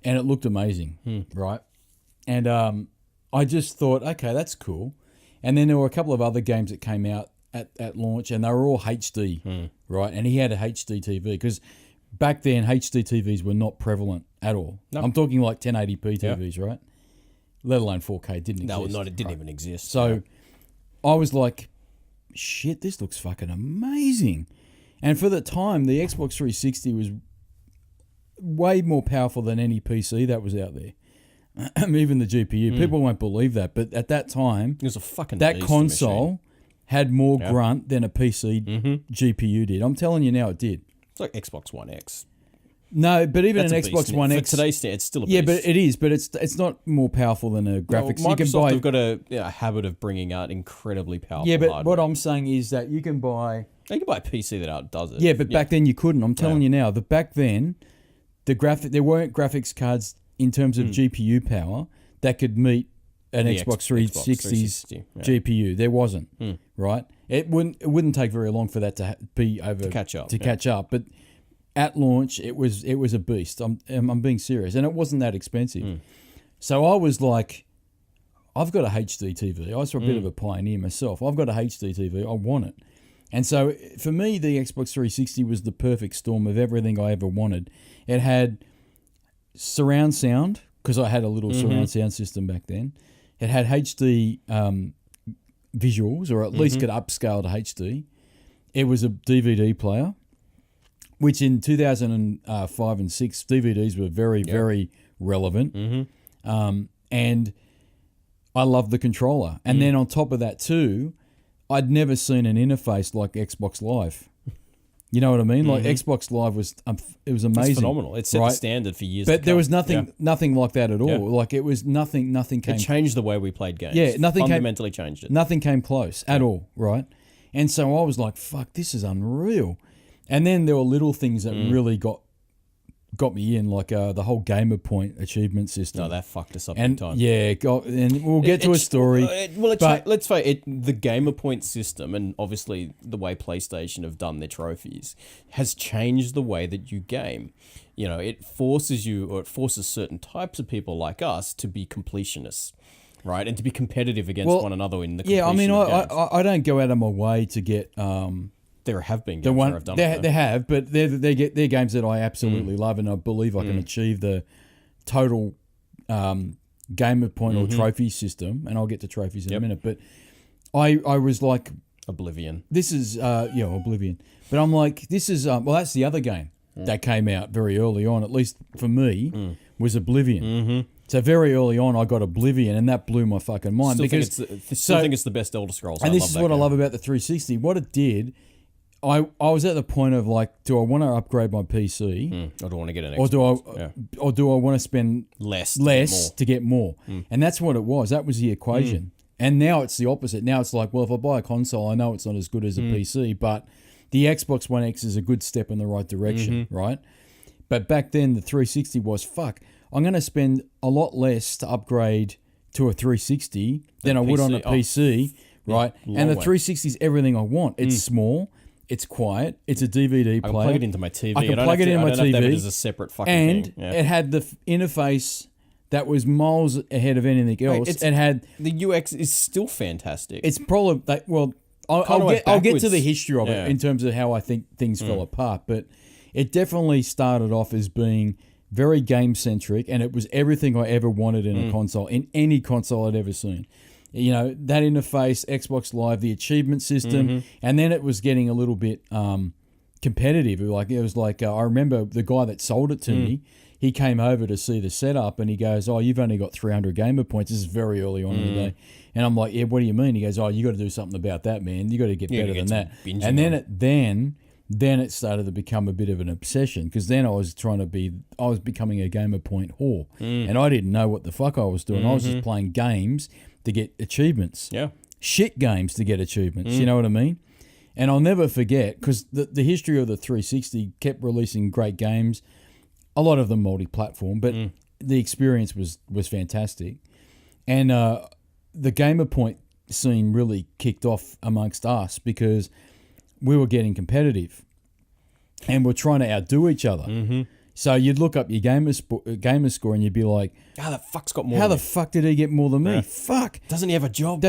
and it looked amazing, right? And I just thought, okay, that's cool. And then there were a couple of other games that came out at launch, and they were all HD, right? And he had a HD TV, because back then HD TVs were not prevalent at all. No. I'm talking like 1080p TVs, right? Let alone 4K, didn't exist. No, it didn't even exist. So I was like, shit, this looks fucking amazing. And for the time, the Xbox 360 was way more powerful than any PC that was out there. even the GPU. People won't believe that, but at that time, it was a fucking that beast console machine. had more grunt than a PC GPU did. I'm telling you now, it did. It's like Xbox One X. No, but even That's an a beast, Xbox isn't it? One For X, today's standard, it's still a beast. yeah, but it is. But it's not more powerful than a graphics. Well, you can Microsoft buy. have got a habit of bringing out incredibly powerful. Yeah, but hardware. what I'm saying is that you can buy. You can buy a PC that outdoes it. Yeah, but back then you couldn't. I'm telling you now. That back then, there weren't graphics cards in terms of GPU power that could meet an Xbox 360's GPU. There wasn't, right? It wouldn't take very long for that to be over to catch up. Catch up, but at launch it was a beast. I'm being serious, and it wasn't that expensive. So I was like, I've got a HD TV. I was a bit of a pioneer myself. I've got a HD TV. I want it. And so for me, the Xbox 360 was the perfect storm of everything I ever wanted. It had surround sound, because I had a little surround sound system back then. It had HD visuals, or at least could upscale to HD. It was a DVD player, which in 2005 and 6, DVDs were very, very relevant. And I loved the controller. And then on top of that too, I'd never seen an interface like Xbox Live. You know what I mean? Like Xbox Live was amazing. It's phenomenal. It set the standard for years. But there was nothing like that at all. Yeah. Like it was nothing came. It changed the way we played games. Yeah, fundamentally changed it. Nothing came close at all, right? And so I was like, "Fuck, this is unreal." And then there were little things that really got me in, like the whole Gamer Point achievement system. No, that fucked us up and in time. yeah, and we'll get to a story. Let's face it, the Gamer Point system, and obviously the way PlayStation have done their trophies, has changed the way that you game. You know, it forces certain types of people like us to be completionists, right, and to be competitive against one another in the completion of games. I don't go out of my way to get. There have been games where I've done it. They have, but they're games that I absolutely love, and I believe I can achieve the total Gamer Point or trophy system, and I'll get to trophies in a minute. But I was like, Oblivion. This is Oblivion. But I'm like, this is that's the other game that came out very early on, at least for me, was Oblivion. So very early on, I got Oblivion, and that blew my fucking mind. Think it's the best Elder Scrolls. And this is what I love about the 360. What it did, I was at the point of like, do I want to upgrade my PC, or do I want to get an Xbox? or do I want to spend less to get more? And that's what it was. That was the equation. And now it's the opposite. Now it's like, well, if I buy a console, I know it's not as good as a PC, but the Xbox One X is a good step in the right direction, right? But back then, the 360 was, fuck, I'm going to spend a lot less to upgrade to a 360 than I would on a PC, right? And the 360 is everything I want. It's small. It's quiet. It's a DVD player. I can plug it into my TV. I can plug it into my TV. I don't have to have it as a separate fucking and thing. Yeah. it had the interface that was miles ahead of anything else. It had the UX is still fantastic. It's probably I'll get to the history of it in terms of how I think things fell apart. But it definitely started off as being very game centric, and it was everything I ever wanted in a console, in any console I'd ever seen. You know, that interface, Xbox Live, the achievement system, and then it was getting a little bit competitive. It was like I remember the guy that sold it to me. He came over to see the setup, and he goes, "Oh, you've only got 300 Gamer Points." This is very early on in the day, and I'm like, "Yeah, what do you mean?" He goes, "Oh, you got to do something about that, man. You got to get better than that." And then it started to become a bit of an obsession, because then I was becoming a Gamer Point whore, and I didn't know what the fuck I was doing. I was just playing games to get achievements. Yeah. Shit games to get achievements. You know what I mean? And I'll never forget, because the history of the 360 kept releasing great games, a lot of them multi-platform, but the experience was fantastic. And the Gamer Point scene really kicked off amongst us, because we were getting competitive and we're trying to outdo each other. So you'd look up your gamer score and you'd be like, how the fuck's got more How than the fuck did he get more than me? Fuck. Doesn't he have a job?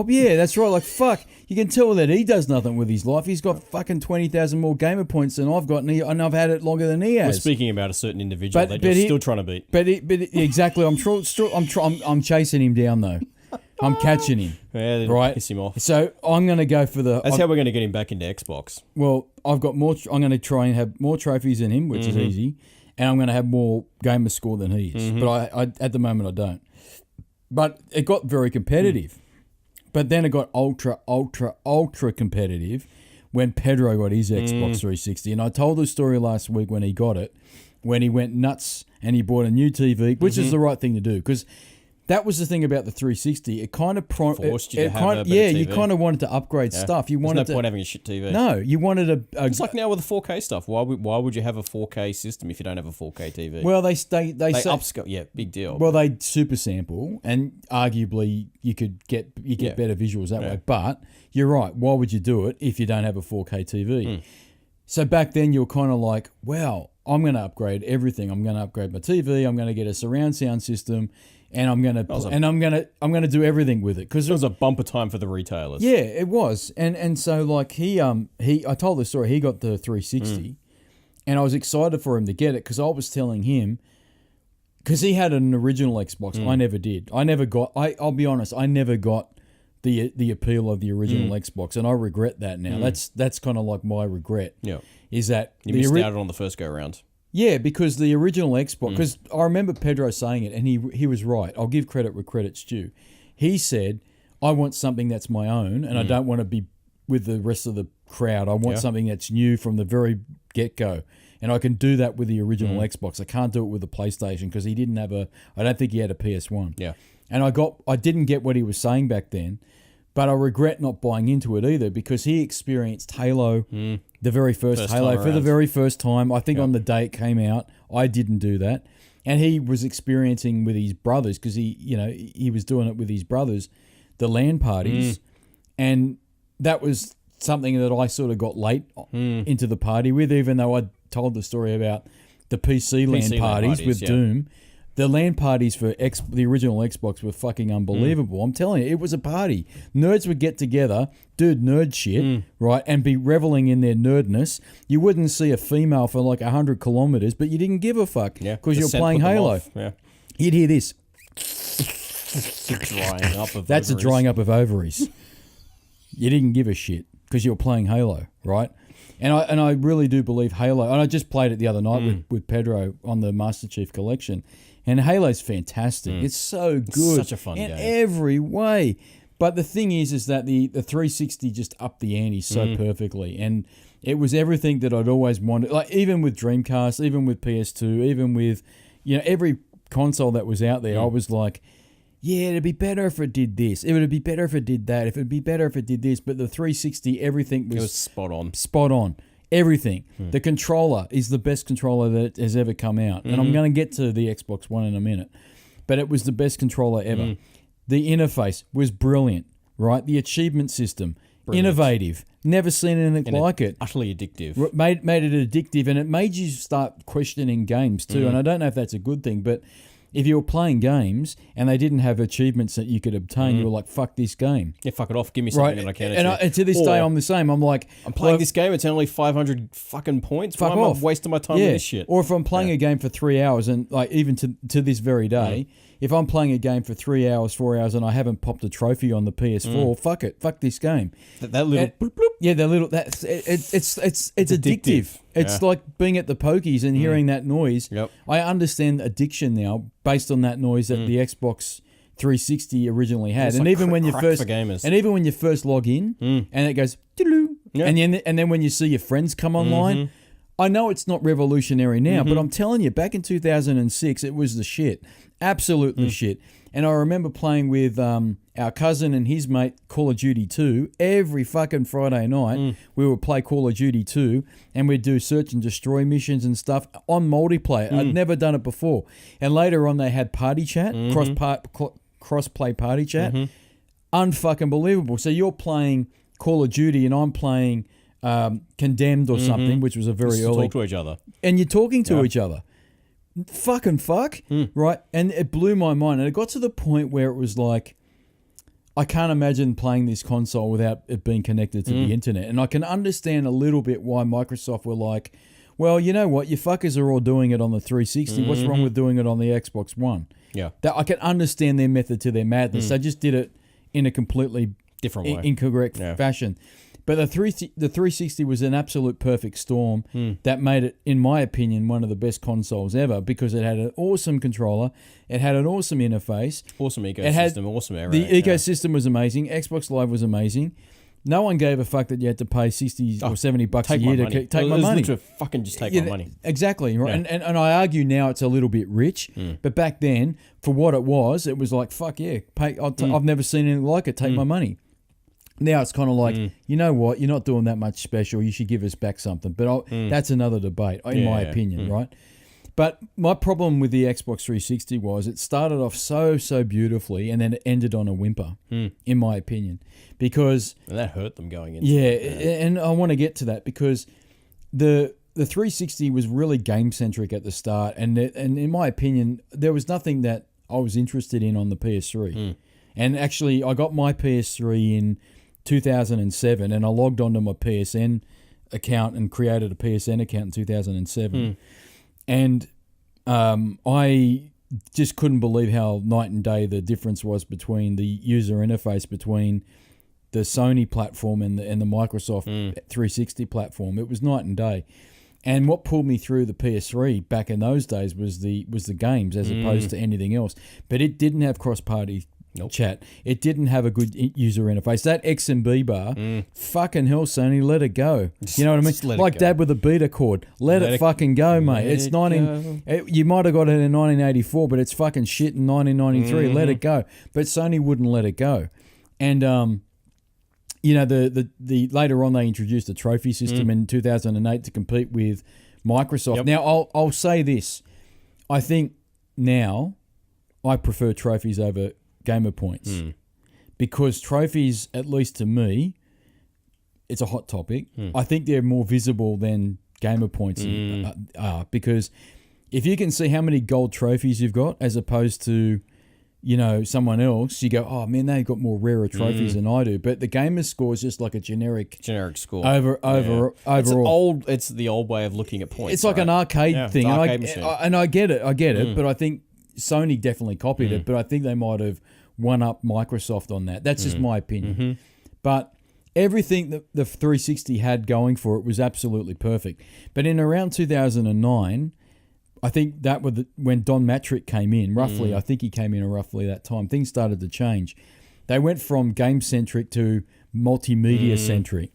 Yeah, that's right. Like, fuck. You can tell that he does nothing with his life. He's got fucking 20,000 more Gamer Points than I've got, and I've had it longer than he has. We're speaking about a certain individual that you're still trying to beat. But exactly. I'm chasing him down, though. I'm catching him. Yeah, right? Piss him off. So I'm going to go for the... That's how we're going to get him back into Xbox. Well, I'm going to try and have more trophies than him, which is easy. and I'm going to have more gamer score than he is. But I at the moment I don't. But it got very competitive. But then it got ultra competitive when Pedro got his Xbox 360. And I told the story last week when he got it, when he went nuts and he bought a new TV, which is the right thing to do, because that was the thing about the 360. It kind of forced you to have a better TV. You kind of wanted to upgrade stuff. You wanted There's no point having a shit TV. No, you wanted a it's like now with the 4K stuff. Why would you have a 4K system if you don't have a 4K TV? Well, they say upscale. Yeah, big deal. Well, they super sample, and arguably you get better visuals that way. But you're right. Why would you do it if you don't have a 4K TV? So back then you were kind of like, well, I'm going to upgrade everything. I'm going to upgrade my TV. I'm going to get a surround sound system. And I'm gonna do everything with it because it was a bumper time for the retailers. Yeah, it was, and so like I told the story. He got the 360, and I was excited for him to get it because I was telling him because he had an original Xbox. I never did. I'll be honest. I never got the appeal of the original Xbox, and I regret that now. That's kind of like my regret. Yeah, is that you missed out on the first go round. Yeah, because the original Xbox, because I remember Pedro saying it, and he was right. I'll give credit where credit's due. He said, I want something that's my own, and I don't want to be with the rest of the crowd. I want something that's new from the very get-go. And I can do that with the original Xbox. I can't do it with the PlayStation because he didn't have I don't think he had a PS1. Yeah. And I didn't get what he was saying back then, but I regret not buying into it either because he experienced Halo, the very first Halo for the very first time. I think on the day it came out, I didn't do that. And he was experiencing with his brothers because he was doing it with his brothers, the LAN parties. And that was something that I sort of got late into the party with, even though I told the story about the PC LAN parties with Doom. The LAN parties for the original Xbox were fucking unbelievable. I'm telling you, it was a party. Nerds would get together, do nerd shit, right, and be reveling in their nerdness. You wouldn't see a female for like 100 kilometers, but you didn't give a fuck because you're playing Halo. Yeah. You'd hear this. That's a drying up of ovaries. You didn't give a shit because you were playing Halo, right? And I really do believe Halo, and I just played it the other night with Pedro on the Master Chief Collection. And Halo's fantastic. It's so good. Such a fun game. In every way. But the thing is that the 360 just upped the ante so perfectly. And it was everything that I'd always wanted. Like even with Dreamcast, even with PS2, even with every console that was out there, I was like, yeah, it'd be better if it did this. It would be better if it did that. If it'd be better if it did this. But the 360, everything was spot on. Spot on. Everything. The controller is the best controller that has ever come out. And I'm going to get to the Xbox One in a minute. But it was the best controller ever. The interface was brilliant, right? The achievement system, innovative. Never seen anything like it. Utterly addictive. Made it addictive, and it made you start questioning games too. And I don't know if that's a good thing, but if you were playing games and they didn't have achievements that you could obtain, you were like, fuck this game. Yeah, fuck it off. Give me something that I can achieve. And to this day, I'm the same. I'm like... I'm playing this game. It's only 500 fucking points. Why am I wasting my time with this shit? Or if I'm playing a game for 3 hours, and like even to this very day, if I'm playing a game for 3 hours, 4 hours, and I haven't popped a trophy on the PS4, fuck it. Fuck this game. That little... bloop, bloop. Yeah, that little... It's addictive. It's like being at the pokies and hearing that noise. Yep. I understand addiction now based on that noise that the Xbox 360 originally had. It's and like even when you first for gamers. And even when you first log in and it goes and then when you see your friends come online, I know it's not revolutionary now, but I'm telling you, back in 2006 it was the shit. Absolutely shit. And I remember playing with our cousin and his mate Call of Duty 2 every fucking Friday night. We would play Call of Duty 2 and we'd do search and destroy missions and stuff on multiplayer. I'd never done it before. And later on they had party chat, cross-play party chat. Unfucking believable. So you're playing Call of Duty and I'm playing Condemned or something, which was a very early... Talk to each other. And you're talking to each other. Fucking fuck, right? And it blew my mind. And it got to the point where it was like, I can't imagine playing this console without it being connected to the internet. And I can understand a little bit why Microsoft were like, well, you know what? You fuckers are all doing it on the 360. What's wrong with doing it on the Xbox One? Yeah. I can understand their method to their madness. They just did it in a completely different way, incorrect fashion. But the 360 was an absolute perfect storm that made it, in my opinion, one of the best consoles ever because it had an awesome controller, it had an awesome interface, awesome ecosystem, awesome everything. The ecosystem was amazing. Xbox Live was amazing. No one gave a fuck that you had to pay $60 or $70 a year to take my money. Fucking just take my money. Exactly. Right. Yeah. And I argue now it's a little bit rich, but back then, for what it was like, fuck yeah, pay. I've never seen anything like it. Take my money. Now it's kind of like, you know what, you're not doing that much special. You should give us back something. But that's another debate, in my opinion, right? But my problem with the Xbox 360 was it started off so beautifully and then it ended on a whimper, in my opinion. Because... And that hurt them going into and I want to get to that because the 360 was really game-centric at the start. And in my opinion, there was nothing that I was interested in on the PS3. And actually, I got my PS3 in 2007 and I logged onto my PSN account and created a PSN account in 2007. And I just couldn't believe how night and day the difference was between the user interface between the Sony platform and the Microsoft 360 platform. It was night and day. And what pulled me through the PS3 back in those days was the games as opposed to anything else. But it didn't have cross-party chat. It didn't have a good user interface. That XMB bar, fucking hell, Sony, let it go. You know what I mean? Like Dad with a beta cord. Let it fucking go, mate. It's you might have got it in 1984, but it's fucking shit in 1993. Let it go. But Sony wouldn't let it go. And you know, the later on they introduced a trophy system in 2008 to compete with Microsoft. Now I'll say this. I think now I prefer trophies over gamer points because trophies, at least to me, it's a hot topic. I think they're more visible than gamer points are because if you can see how many gold trophies you've got as opposed to, you know, someone else, you go, oh man, they've got more rarer trophies than I do. But the gamer score is just like a generic score overall. It's the old way of looking at points. It's like an arcade thing, and I get it. But I think Sony definitely copied it. But I think they might have one up Microsoft on that. That's just my opinion. But everything that the 360 had going for it was absolutely perfect. But in around 2009, I think that was when Don Matrick came in, roughly. I think he came in roughly that time. Things started to change. They went from game-centric to multimedia-centric.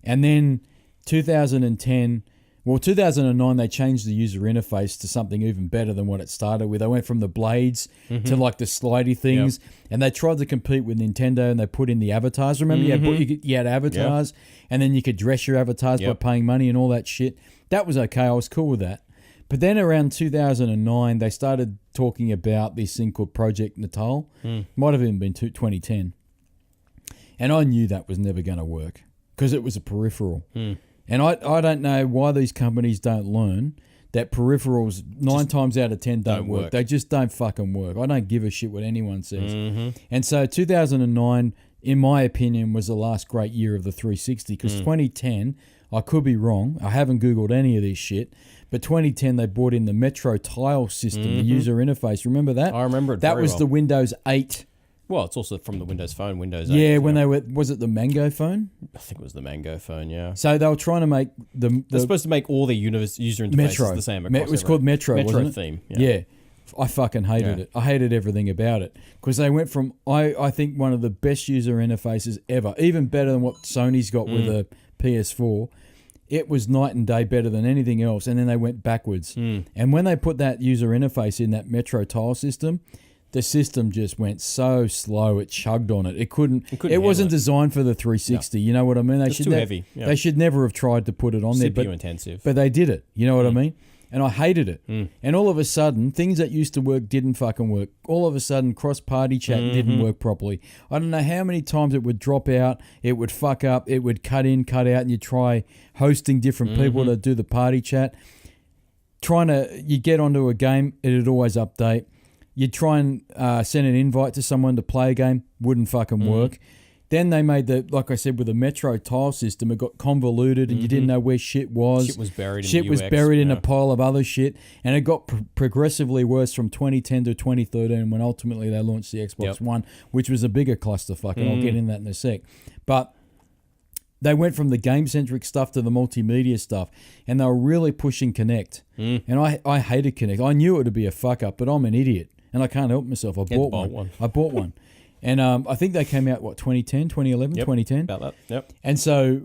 And then 2010... Well, 2009, they changed the user interface to something even better than what it started with. They went from the blades to like the slidey things, and they tried to compete with Nintendo, and they put in the avatars. Remember, you had avatars, and then you could dress your avatars by paying money and all that shit. That was okay. I was cool with that. But then around 2009, they started talking about this thing called Project Natal. Might have even been 2010. And I knew that was never going to work because it was a peripheral. And I don't know why these companies don't learn that peripherals 9 times out of 10 don't work. They just don't fucking work. I don't give a shit what anyone says. And so 2009, in my opinion, was the last great year of the 360 because 2010, I could be wrong. I haven't Googled any of this shit. But 2010, they brought in the Metro tile system, the user interface. Remember that? I remember it That very was well. the Windows 8. Well, it's also from the Windows Phone, Windows 8. Yeah, when they were... Was it the Mango phone? I think it was the Mango Phone, yeah. So they were trying to make the They're supposed to make all the user interfaces Metro. the same. It was called Metro, wasn't it? theme. Yeah. I fucking hated it. I hated everything about it because they went from, I think, one of the best user interfaces ever, even better than what Sony's got with the PS4. It was night and day better than anything else, and then they went backwards. And when they put that user interface in that Metro tile system, the system just went so slow. It chugged on it. It wasn't designed for the 360. No. You know what I mean? It's too heavy. Yeah. They should never have tried to put it on there. CPU intensive. But they did it. You know what I mean? And I hated it. And all of a sudden, things that used to work didn't fucking work. All of a sudden, cross-party chat didn't work properly. I don't know how many times it would drop out, it would fuck up, it would cut in, cut out, and you try hosting different people to do the party chat. You get onto a game, it'd always update. You'd try and send an invite to someone to play a game, wouldn't fucking work. Then they made like I said, with the Metro tile system, it got convoluted and you didn't know where shit was. Shit was buried in a pile of other shit. And it got progressively worse from 2010 to 2013 when ultimately they launched the Xbox One, which was a bigger clusterfuck, and I'll get in that in a sec. But they went from the game-centric stuff to the multimedia stuff, and they were really pushing Kinect. And I hated Kinect. I knew it would be a fuck-up, but I'm an idiot, and I can't help myself. I bought one. I bought one. And I think they came out, 2010, 2011, 2010? About that, yep. And so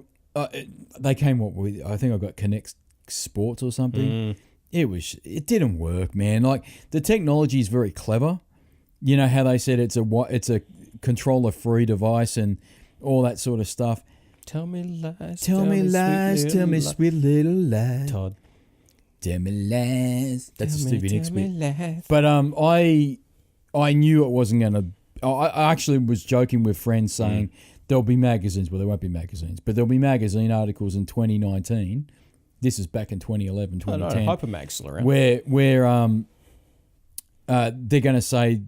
they came with, I think I got Kinect Sports or something. It didn't work, man. Like, the technology is very clever. You know how they said it's a controller-free device and all that sort of stuff. Tell me lies. Tell me sweet little lies. Todd. Tell me lies. That's a Stevie Nicks bit. But I knew it wasn't going to... I actually was joking with friends saying there'll be magazines. Well, there won't be magazines, but there'll be magazine articles in 2019. This is back in 2011, 2010. Hypermag's still around. Where they're going to say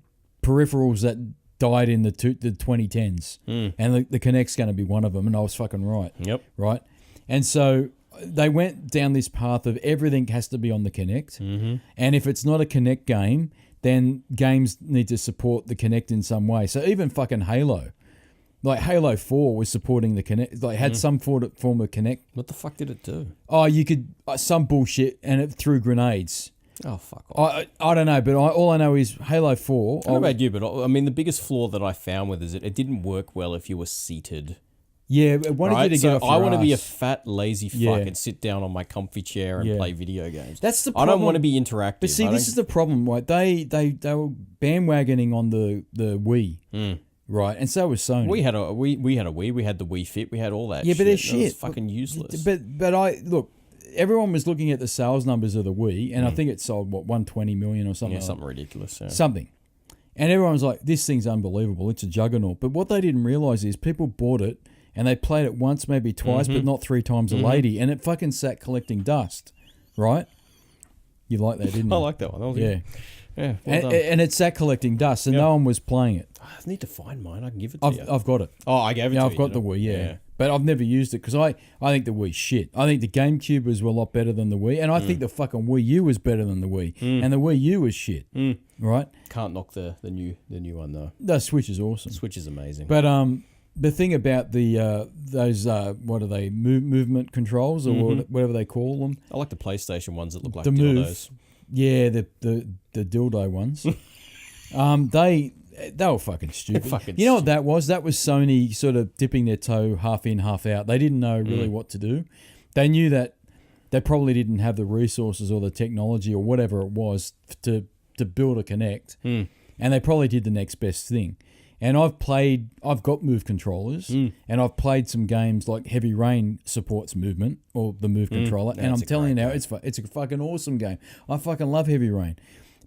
peripherals that died in the 2010s. And the Kinect's going to be one of them, and I was fucking right. Yep. Right? And so they went down this path of everything has to be on the Kinect. And if it's not a Kinect game, then games need to support the Kinect in some way. So even fucking Halo, like Halo 4 was supporting the Kinect, like had some form of Kinect. What the fuck did it do? Oh, you could, some bullshit, and it threw grenades. Oh, fuck off. I don't know, but all I know is Halo 4. I don't know about you, but I mean, the biggest flaw that I found with it didn't work well if you were seated. Yeah, I wanted you to get off your I want to be a ass. fat, lazy fuck and sit down on my comfy chair and play video games. That's the I problem. don't want to be interactive. But see, this is the problem, right? They were bandwagoning on the Wii, right? And so was Sony. We had a Wii, we had the Wii Fit, we had all that. Yeah, but it's It was shit. fucking useless. But look, everyone was looking at the sales numbers of the Wii, and I think it sold 120 million or something. Yeah, something ridiculous. Yeah. Something. And everyone was like, "This thing's unbelievable. It's a juggernaut." But what they didn't realize is people bought it. And they played it once, maybe twice, but not 3 times a lady. And it fucking sat collecting dust, right? You like that, didn't you? I like that one. That was good. Yeah. Well done. And it sat collecting dust, and no one was playing it. I need to find mine. I can give it to you. I've got it. Oh, I gave it to you. I've got the Wii, yeah. But I've never used it because I think the Wii's shit. I think the GameCube was a lot better than the Wii, and I think the fucking Wii U was better than the Wii, and the Wii U was shit, right? Can't knock the new one though. The Switch is awesome. Switch is amazing. But the thing about those what are they, movement controls or whatever they call them? I like the PlayStation ones that look like the dildos. Yeah, the dildo ones. They were fucking stupid. You know what that was? That was Sony sort of dipping their toe half in, half out. They didn't know really what to do. They knew that they probably didn't have the resources or the technology or whatever it was to build a Kinect, and they probably did the next best thing. And I've got Move controllers, and I've played some games like Heavy Rain supports movement or the Move controller, and I'm telling you now, it's a fucking awesome game. I fucking love Heavy Rain.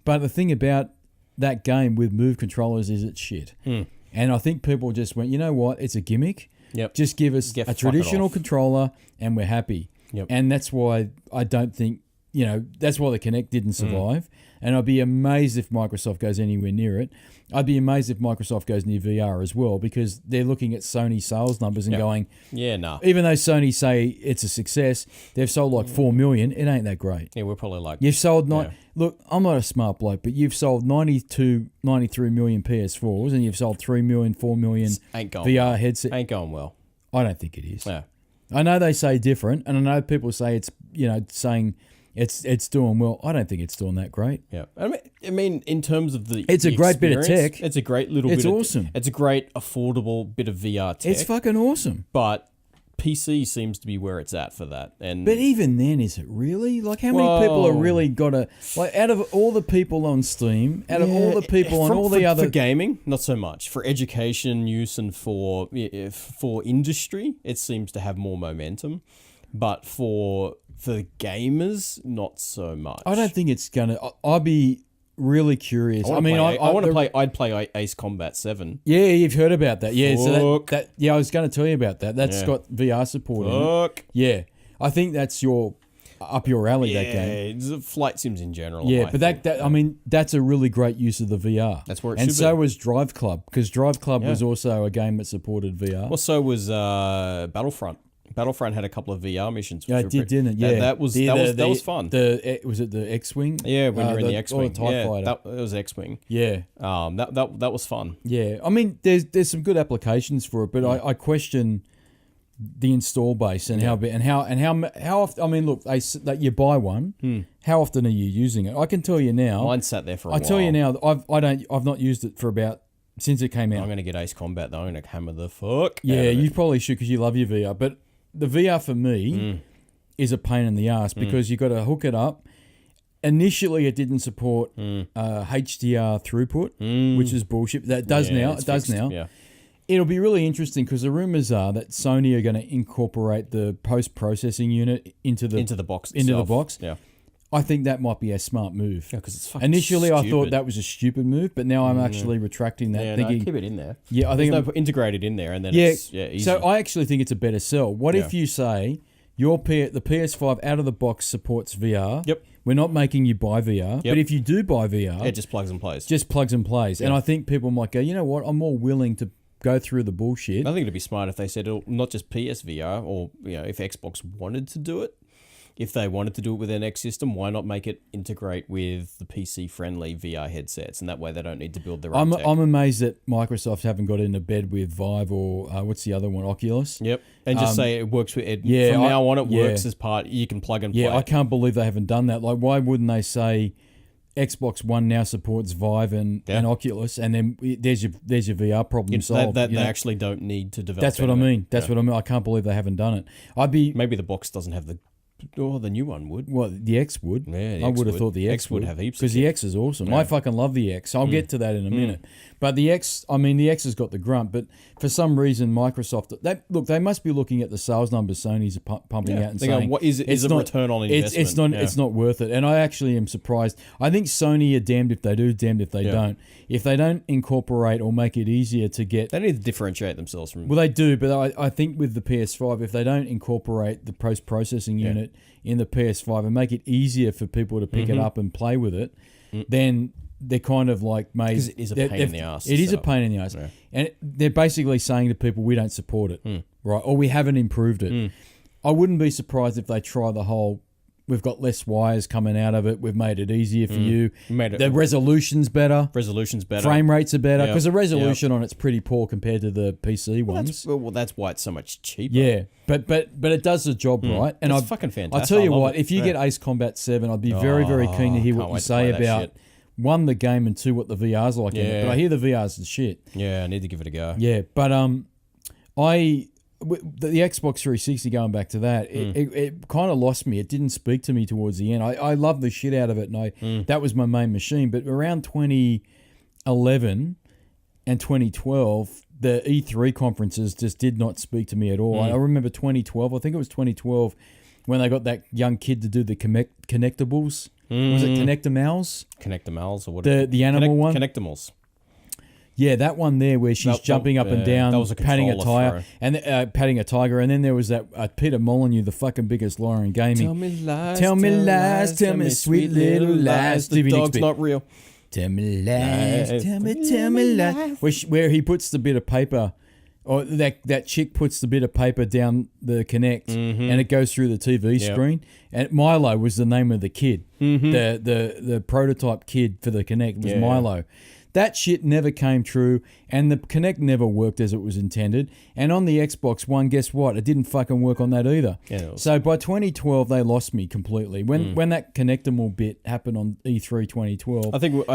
But the thing about that game with Move controllers is it's shit. And I think people just went, you know what, it's a gimmick. Yep. Just give us a traditional controller and we're happy. Yep. And that's why I don't think, that's why the Kinect didn't survive. And I'd be amazed if Microsoft goes anywhere near it. I'd be amazed if Microsoft goes near VR as well, because they're looking at Sony sales numbers and going, yeah, no. Even though Sony say it's a success, they've sold like 4 million. It ain't that great. Yeah, we're probably like... You've sold... Look, I'm not a smart bloke, but you've sold 93 million PS4s and you've sold 3 million, 4 million VR headsets. Ain't going well. I don't think it is. Yeah. I know they say different, and I know people say it's, saying... It's doing well. I don't think it's doing that great. Yeah, I mean, in terms of the, it's a great bit of tech. It's a great little. It's awesome. It's a great affordable bit of VR tech. It's fucking awesome. But PC seems to be where it's at for that. But even then, is it really? Like, how many people are really got to, like, out of all the people on Steam, out of all the people on all the other... For gaming, not so much. For education use and for industry, it seems to have more momentum. But for gamers, not so much. I don't think it's going to... I'd be really curious. I'd play Ace Combat 7. Yeah, you've heard about that. Yeah, so I was going to tell you about that. That's got VR support in it. Yeah. I think that's up your alley, that game. Yeah, flight sims in general. Yeah, but that's a really great use of the VR. That's where it should be. And so was Drive Club, because Drive Club was also a game that supported VR. Well, so was Battlefront. Battlefront had a couple of VR missions. Yeah, it did, didn't it? Yeah, that was fun. Was it the X-wing? Yeah, when you're in the X-wing. Or the TIE fighter. It was X-wing. Yeah. That was fun. Yeah, I mean, there's some good applications for it, but I question the install base and how often. I mean, look, that you buy one. How often are you using it? I can tell you now. Mine sat there for a while. I tell you now, I've not used it for about since it came out. I'm going to get Ace Combat though. I'm going to hammer the fuck. Yeah, out of you it. probably should because you love your VR. But the VR for me is a pain in the ass because you got to hook it up. Initially, it didn't support HDR throughput, which is bullshit. That does now. It does now. Yeah. It'll be really interesting because the rumors are that Sony are going to incorporate the post-processing unit into the box. Yeah. I think that might be a smart move. Yeah, because it's fucking Initially, stupid. I thought that was a stupid move, but now I'm actually retracting that. Yeah, thinking, no, keep it in there. Yeah, I think integrated in there, and then easy. So I actually think it's a better sell. What if you say the PS5 out of the box supports VR? Yep. We're not making you buy VR, but if you do buy VR, it just plugs and plays. And I think people might go, you know what? I'm more willing to go through the bullshit. I think it'd be smart if they said not just PSVR, or if Xbox wanted to do it. If they wanted to do it with their next system, why not make it integrate with the PC-friendly VR headsets, and that way they don't need to build their own tech. I'm amazed that Microsoft haven't got into bed with Vive or what's the other one, Oculus. Yep, and just say it works with it. Yeah, from now on, it works as part. You can plug and play. Yeah, I can't believe they haven't done that. Like, why wouldn't they say Xbox One now supports Vive and Oculus, and then there's your VR problem solved. They actually don't need to develop. That's what I mean. That's what I mean. I can't believe they haven't done it. Maybe the box doesn't have the. Oh, the new one would. Well, the X would. Yeah, I would have thought the X would have heaps. Because the X is awesome. I fucking love the X. I'll get to that in a minute. But the X, the X has got the grunt. But for some reason, Microsoft, they must be looking at the sales numbers Sony's pumping out and saying, what is a return on investment? It's not worth it. And I actually am surprised. I think Sony are damned if they do, damned if they don't. If they don't incorporate or make it easier to get... They need to differentiate themselves from... Well, they do, but I think with the PS5, if they don't incorporate the post-processing unit in the PS5 and make it easier for people to pick it up and play with it, then they're kind of like made... Because it is a pain in the ass. It is a pain in the ass. Yeah. And they're basically saying to people, we don't support it, right? Or we haven't improved it. I wouldn't be surprised if they try the whole... We've got less wires coming out of it. We've made it easier for you. The resolution's better. Frame rates are better because the resolution on it's pretty poor compared to the PC ones. That's why it's so much cheaper. Yeah, but it does the job right. And it's fucking fantastic. I tell you what, if you get Ace Combat 7, I'd be very, very keen to hear what you say about one, the game, and two, what the VR's like in it. But I hear the VR's the shit. Yeah, I need to give it a go. Yeah, but the Xbox 360, going back to that, it kind of lost me. It didn't speak to me towards the end. I loved the shit out of it, and that was my main machine. But around 2011 and 2012, the E3 conferences just did not speak to me at all. I remember 2012, I think it was 2012, when they got that young kid to do the connectables. Was it Connectimals? Connectimals or what? The animal one? Connectimals. Yeah, that one there where she's jumping up and down, patting a tiger, and then there was that Peter Molyneux, the fucking biggest lawyer in gaming. Tell me lies, tell me sweet little lies. The dog's not real. Tell me lies, tell me lies. Where he puts the bit of paper, or that chick puts the bit of paper down the Kinect, and it goes through the TV screen. And Milo was the name of the kid. The prototype kid for the Kinect was Milo. That shit never came true, and the Kinect never worked as it was intended. And on the Xbox One, guess what? It didn't fucking work on that either. Yeah, so by 2012, they lost me completely. When that Connectable bit happened on E3 2012, I think you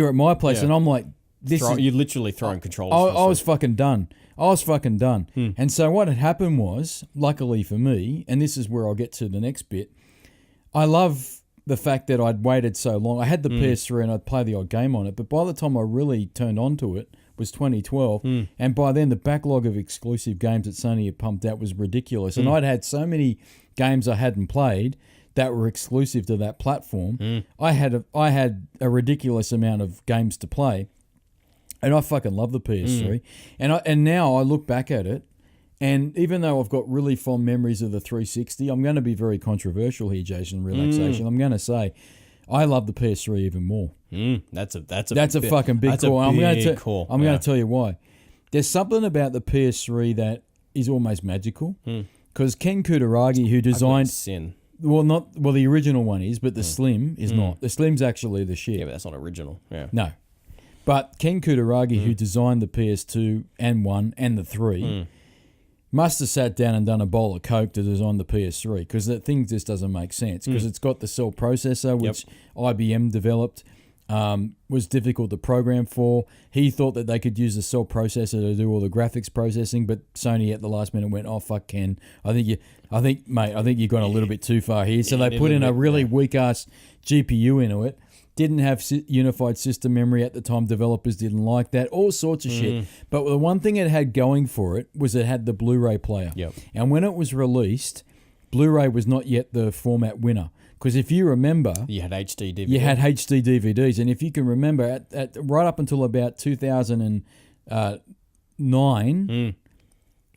were at my place, and I'm like, you're literally throwing controllers. I was fucking done. And so what had happened was, luckily for me, and this is where I'll get to the next bit, I love the fact that I'd waited so long. I had the PS3 and I'd play the odd game on it, but by the time I really turned on to it was 2012, and by then the backlog of exclusive games that Sony had pumped out was ridiculous, and I'd had so many games I hadn't played that were exclusive to that platform. I had a ridiculous amount of games to play, and I fucking love the PS3, and now I look back at it. And even though I've got really fond memories of the 360, I'm going to be very controversial here, Jason Relaxation. I'm going to say I love the PS3 even more. That's a fucking big call. I'm going to tell you why. There's something about the PS3 that is almost magical. Because Ken Kutaragi, who designed the original one is, but the Slim is not. The Slim's actually the shit. Yeah, but that's not original. Yeah. No. But Ken Kutaragi, who designed the PS2 and 1 and the 3, must have sat down and done a bowl of Coke to design the PS3 because that thing just doesn't make sense because it's got the cell processor, which IBM developed, was difficult to program for. He thought that they could use the cell processor to do all the graphics processing, but Sony at the last minute went, "Oh fuck, Ken, I think you've gone a little bit too far here." So they put in a really weak ass GPU into it. Didn't have unified system memory at the time. Developers didn't like that. All sorts of shit. But the one thing it had going for it was it had the Blu-ray player. Yep. And when it was released, Blu-ray was not yet the format winner. Because if you remember... You had HD DVDs. You had HD DVDs. And if you can remember, at right up until about 2009...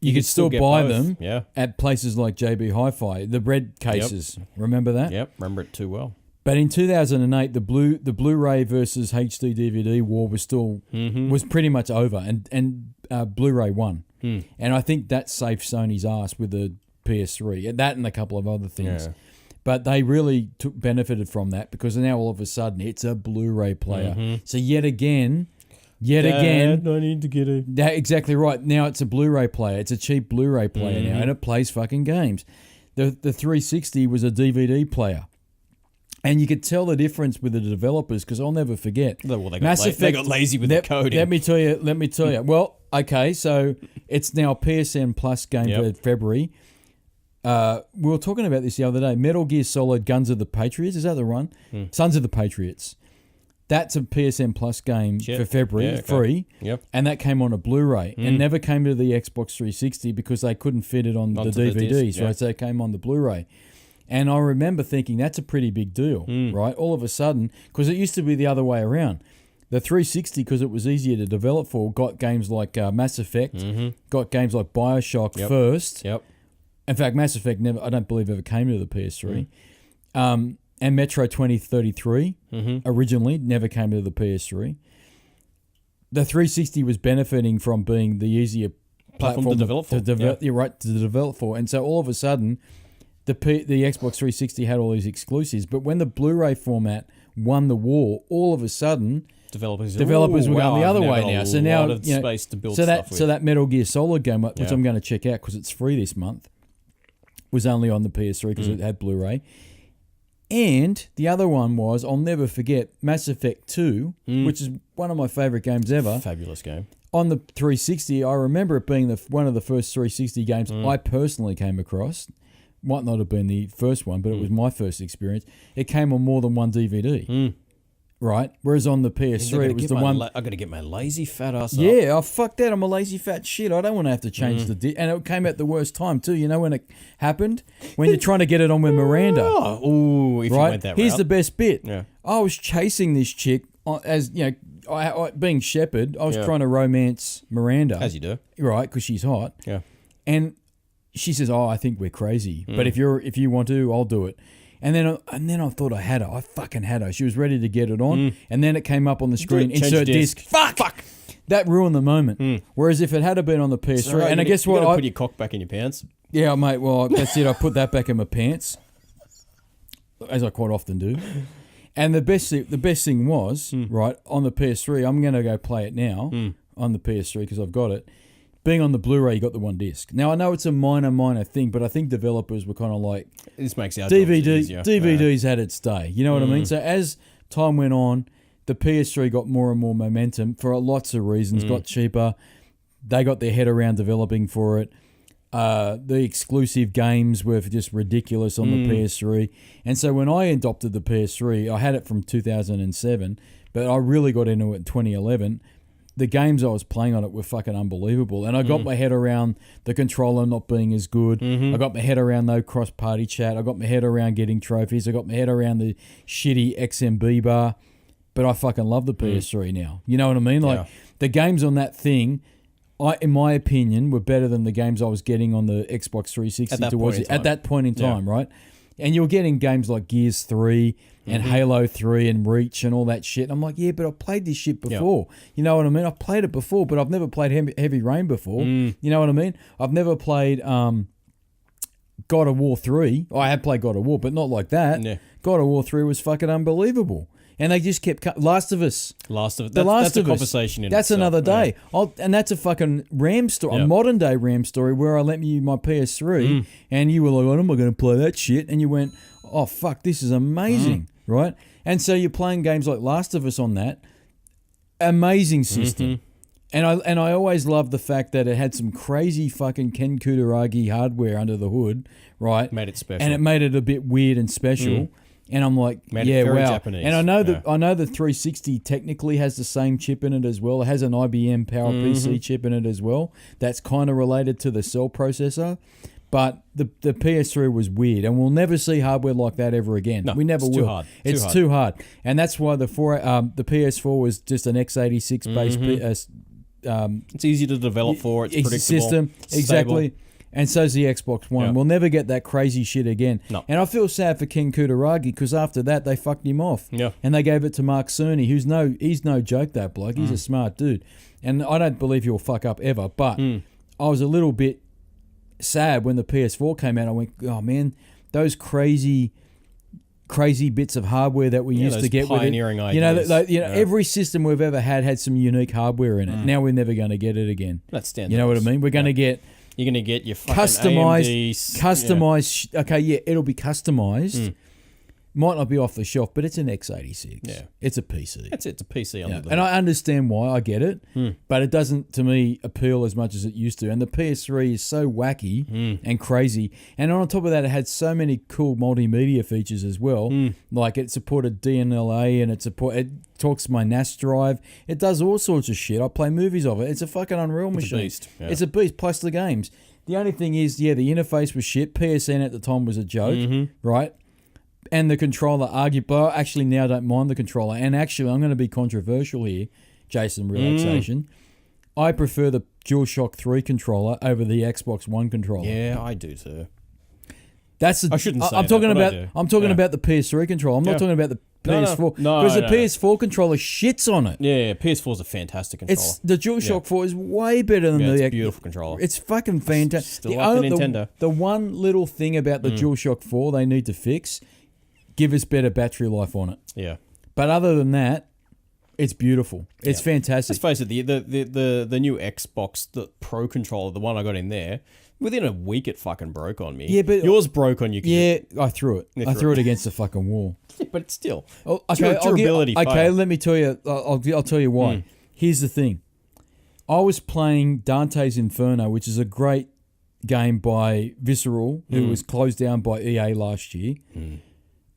You could still buy them at places like JB Hi-Fi, the red cases. Yep. Remember that? Yep, remember it too well. But in 2008, the Blu-ray versus HD DVD war was still was pretty much over, and Blu-ray won. And I think that saved Sony's ass with the PS3, that and a couple of other things. Yeah. But they really benefited from that because now all of a sudden it's a Blu-ray player. So yet again, I need to get it. Exactly right. Now it's a Blu-ray player. It's a cheap Blu-ray player now, and it plays fucking games. The 360 was a DVD player. And you could tell the difference with the developers because I'll never forget. Well, they got lazy with the coding. Let me tell you. Well, okay, so it's now a PSN Plus game for February. We were talking about this the other day. Metal Gear Solid Guns of the Patriots. Is that the one? Sons of the Patriots. That's a PSN Plus game for February, free. Yep. And that came on a Blu-ray and never came to the Xbox 360 because they couldn't fit it on the DVDs, right? So it came on the Blu-ray. And I remember thinking that's a pretty big deal, right? All of a sudden, because it used to be the other way around. The 360, because it was easier to develop for, got games like Mass Effect, got games like Bioshock first. Yep. In fact, Mass Effect I don't believe ever came to the PS3. And Metro 2033 originally never came to the PS3. The 360 was benefiting from being the easier platform to develop for. You're right, to develop for. And so all of a sudden... The Xbox 360 had all these exclusives, but when the Blu-ray format won the war, all of a sudden developers were going the other way now. So now space to build stuff with. So that Metal Gear Solid game, which I'm going to check out because it's free this month, was only on the PS3 because it had Blu-ray. And the other one was, I'll never forget, Mass Effect 2, which is one of my favourite games ever. Fabulous game. On the 360, I remember it being one of the first 360 games I personally came across. Might not have been the first one, but it was my first experience. It came on more than one DVD, right? Whereas on the PS3, it was the one... I got to get my lazy fat ass up. Yeah, oh, fuck that. I'm a lazy fat shit. I don't want to have to change the disc. And it came at the worst time, too. You know when it happened? When you're trying to get it on with Miranda. Oh, if you went that route. Here's the best bit. Yeah. I was chasing this chick, as you know, being shepherd, I was trying to romance Miranda. As you do. Right, because she's hot. Yeah. And... she says, "Oh, I think we're crazy, but if you want to, I'll do it." And then I thought I had her. I fucking had her. She was ready to get it on, and then it came up on the screen. Insert disc. Fuck. That ruined the moment. Whereas if it had been on the PS3, right, and I guess what, I put your cock back in your pants. Yeah, mate. Well, that's it. I put that back in my pants, as I quite often do. And the best thing was right on the PS3. I'm going to go play it now on the PS3 because I've got it. Being on the Blu-ray, you got the one disc. Now, I know it's a minor thing, but I think developers were kind of like... This makes our jobs easier. DVDs had its day. You know what I mean? So as time went on, the PS3 got more and more momentum for lots of reasons, got cheaper. They got their head around developing for it. The exclusive games were just ridiculous on the PS3. And so when I adopted the PS3, I had it from 2007, but I really got into it in 2011. The games I was playing on it were fucking unbelievable. And I got my head around the controller not being as good. I got my head around no cross-party chat. I got my head around getting trophies. I got my head around the shitty XMB bar. But I fucking love the PS3 now. You know what I mean? Like, the games on that thing, in my opinion, were better than the games I was getting on the Xbox 360 at that point in time, right? And you were getting games like Gears 3 and Halo 3 and Reach and all that shit. And I'm like, yeah, but I've played this shit before. You know what I mean? I've played it before, but I've never played Heavy Rain before. You know what I mean? I've never played God of War 3. I have played God of War, but not like that. Yeah. God of War 3 was fucking unbelievable. and they just kept Last of Us. That's a conversation in That's itself. another day. And that's a fucking RAM story, a modern day RAM story where I lent you my PS3 and you were like, "I'm not going to play that shit," and you went, "Oh fuck, this is amazing," right? And so you're playing games like Last of Us on that amazing system. And I always loved the fact that it had some crazy fucking Ken Kutaragi hardware under the hood, right? Made it special. And it made it a bit weird and special. And I'm like, Made it very wow. Japanese. And I know the 360 technically has the same chip in it as well. It has an IBM PowerPC chip in it as well. That's kind of related to the cell processor. But the PS3 was weird, and we'll never see hardware like that ever again. No, we never will. Too hard. It's too hard. And that's why the PS4 was just an x86 based it's easy to develop for. It's predictable. System. Exactly. Stable. And so's the Xbox One. Yeah. We'll never get that crazy shit again. No. And I feel sad for Ken Kutaragi because after that they fucked him off. Yeah. And they gave it to Mark Cerny, he's no joke, that bloke. He's a smart dude. And I don't believe he'll fuck up ever. But I was a little bit sad when the PS4 came out. I went, oh man, those crazy bits of hardware that we used to get with it. Pioneering ideas. Every system we've ever had some unique hardware in it. Now we're never going to get it again. That's standard. You know what I mean? We're going to get You're going to get your fucking customized. Okay, yeah, it'll be customized. Might not be off the shelf, but it's an x86. Yeah. It's a PC. It's a PC under the And I understand why. I get it. But it doesn't, to me, appeal as much as it used to. And the PS3 is so wacky and crazy. And on top of that, it had so many cool multimedia features as well. Like it supported DNLA and it talks my NAS drive. It does all sorts of shit. I play movies of it. It's a fucking unreal machine. A beast. Yeah. It's a beast, plus the games. The only thing is, the interface was shit. PSN at the time was a joke, right? And the controller, arguably, I actually now don't mind the controller. And actually, I'm going to be controversial here, Jason Relaxation. I prefer the DualShock 3 controller over the Xbox One controller. Yeah, I do too. I shouldn't say I'm talking that, about. I'm talking about the PS3 controller. I'm not talking about the PS4 because the PS4 controller shits on it. Yeah, PS4 is a fantastic controller. The DualShock 4 is way better than it's the a beautiful controller. It's fucking fantastic. Still like the Nintendo. The one little thing about the DualShock 4 they need to fix. Give us better battery life on it. Yeah. But other than that, it's beautiful. It's fantastic. Let's face it, the new Xbox, the Pro controller, the one I got in there, within a week it fucking broke on me. Yeah, but yours broke on you. I threw it. I threw it against the fucking wall. Yeah, but it's still. Oh, okay, durability. Let me tell you. I'll tell you why. Here's the thing. I was playing Dante's Inferno, which is a great game by Visceral, who was closed down by EA last year.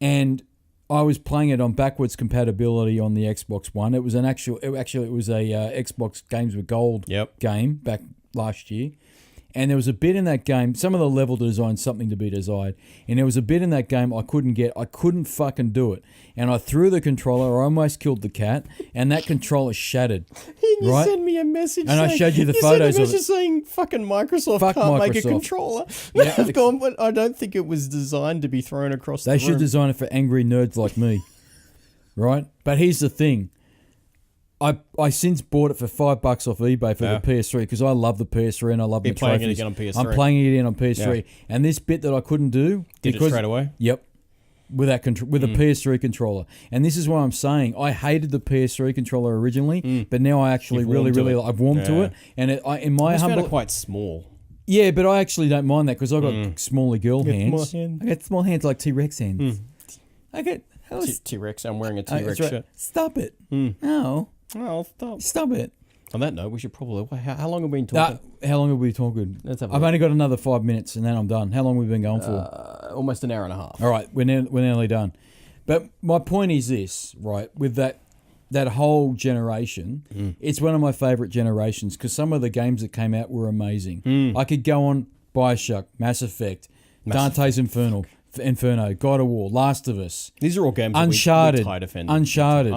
And I was playing it on backwards compatibility on the Xbox One. It was an actual. It was a Xbox Games with Gold game back last year. And there was a bit in that game, some of the level design, something to be desired. And there was a bit in that game I couldn't fucking do it. And I threw the controller, I almost killed the cat, and that controller shattered. You sent me a message and I showed you the photos of it. Saying fucking Microsoft can't make a controller. Yeah, I've gone, but I don't think it was designed to be thrown across the room. They should design it for angry nerds like me. Right? But here's the thing. I since bought it for $5 off eBay for the PS3 because I love the PS3 and I love the trophies. Playing it again on PS3. I'm playing it again on PS3, and this bit that I couldn't do did it straight away. Yep, with that with the PS3 controller, and this is what I'm saying. I hated the PS3 controller originally, but now I actually really I've warmed to it, and in my humble, found it quite small. Yeah, but I actually don't mind that because I got smaller girl hands. I got small hands like T-Rex hands. I get T-Rex. I'm wearing a T-Rex shirt. Stop it! No. Oh, stop it. On that note, we should probably... How long have we been talking? How long have we been talking? I've only got another 5 minutes and then I'm done. How long have we been going for? Almost an hour and a half. All right, we're nearly done. But my point is this, right? With that whole generation, it's one of my favourite generations because some of the games that came out were amazing. I could go on BioShock, Mass Effect, Dante's Inferno, God of War, Last of Us. These are all games Uncharted, that we defended. Uncharted,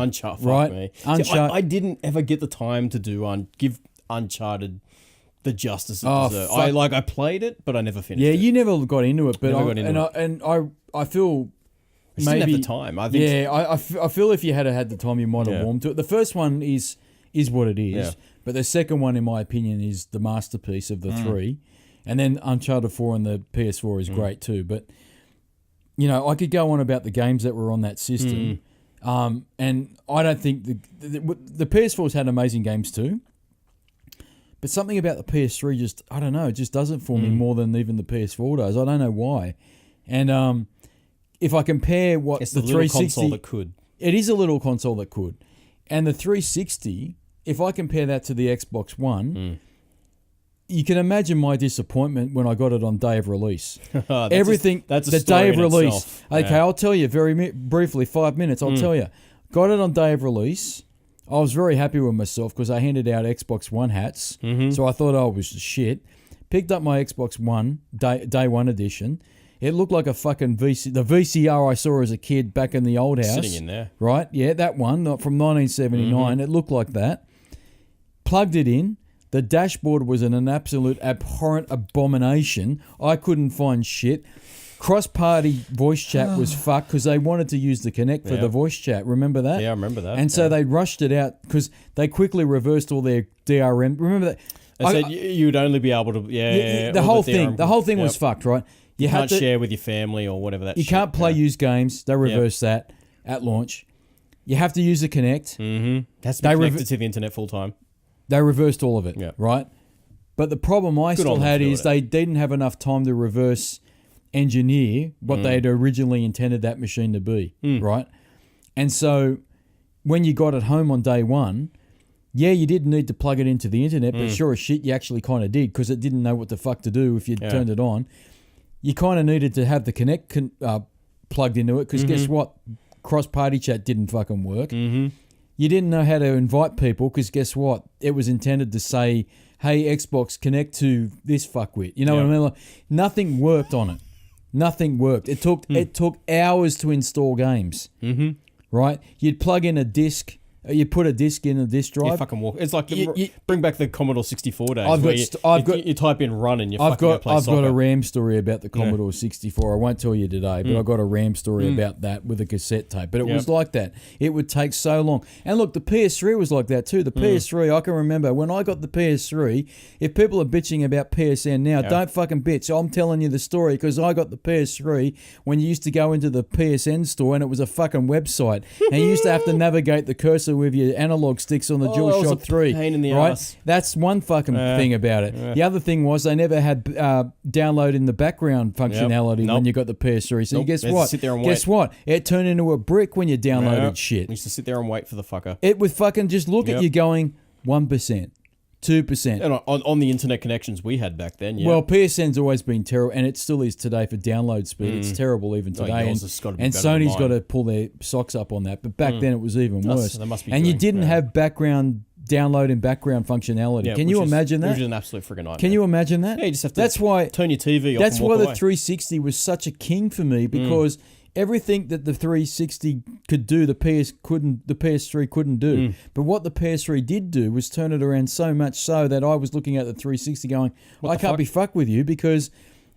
right? Me. Uncharted. I didn't ever get the time to give Uncharted the justice it deserved. I played it, but I never finished it. Yeah, you never got into it, but I feel maybe didn't have the time. I think. Yeah, I feel if you had the time, you might have warmed to it. The first one is what it is, but the second one, in my opinion, is the masterpiece of the three, and then Uncharted 4 and the PS4 is great too, but. You know, I could go on about the games that were on that system. And I don't think the PS4's had amazing games too. But something about the PS3 just, I don't know, it just doesn't for me more than even the PS4 does. I don't know why. And if I compare what it's the 360... console that could. It is a little console that could. And the 360, if I compare that to the Xbox One, you can imagine my disappointment when I got it on day of release. That's the day of release. Itself. Okay, yeah. I'll tell you very briefly, 5 minutes, I'll tell you. Got it on day of release. I was very happy with myself because I handed out Xbox One hats. So I thought I was shit. Picked up my Xbox One, day one edition. It looked like a fucking the VCR I saw as a kid back in the old house. Sitting in there. Right? Yeah, that one from 1979. It looked like that. Plugged it in. The dashboard was an absolute abhorrent abomination. I couldn't find shit. Cross-party voice chat was fucked because they wanted to use the Kinect for the voice chat. Remember that? Yeah, I remember that. And so they rushed it out because they quickly reversed all their DRM. Remember that? They said you'd only be able to... The whole thing was fucked, right? You can't share with your family or whatever that You can't play used games. They reversed that at launch. You have to use the Kinect. It has to be connected to the internet full time. They reversed all of it, right? But the problem I still had is they didn't have enough time to reverse engineer what they had originally intended that machine to be, right? And so when you got it home on day one, you didn't need to plug it into the internet, but sure as shit, you actually kind of did because it didn't know what the fuck to do if you turned it on. You kind of needed to have the Kinect plugged into it because guess what? Cross-party chat didn't fucking work. You didn't know how to invite people because guess what? It was intended to say, hey, Xbox, connect to this fuckwit. You know what I mean? Like, nothing worked on it. Nothing worked. It took hours to install games. Right? You'd plug in a disc. You put a disc in a disc drive. You fucking walk. It's like bring back the Commodore 64 days. You type in run and you fucking go play soccer. I've got a RAM story about the Commodore 64. I won't tell you today, but I've got a RAM story about that with a cassette tape. But it was like that. It would take so long. And look, the PS3 was like that too. The PS3, I can remember when I got the PS3, if people are bitching about PSN now, don't fucking bitch. I'm telling you the story because I got the PS3 when you used to go into the PSN store and it was a fucking website. And you used to have to navigate the cursor with your analog sticks on the DualShock 3. Pain in the ass. That's one fucking thing about it. The other thing was they never had download in the background functionality when you got the PS3. So guess what? Guess what? It turned into a brick when you downloaded shit. We used to sit there and wait for the fucker. It would fucking just look at you going 1%. 2%. And on the internet connections we had back then, Well, PSN's always been terrible, and it still is today for download speed. It's terrible even today. And Sony's got to pull their socks up on that. But back then it was even worse. That must be and you didn't have download and background functionality. Can you imagine that? Which is an absolute friggin' nightmare. Can you imagine that? Yeah, you just have to turn your TV off. That's why the 360 was such a king for me because everything that the 360 could do, the PS3 couldn't do. But what the PS3 did do was turn it around so much so that I was looking at the 360 going, I can't be fucked with you because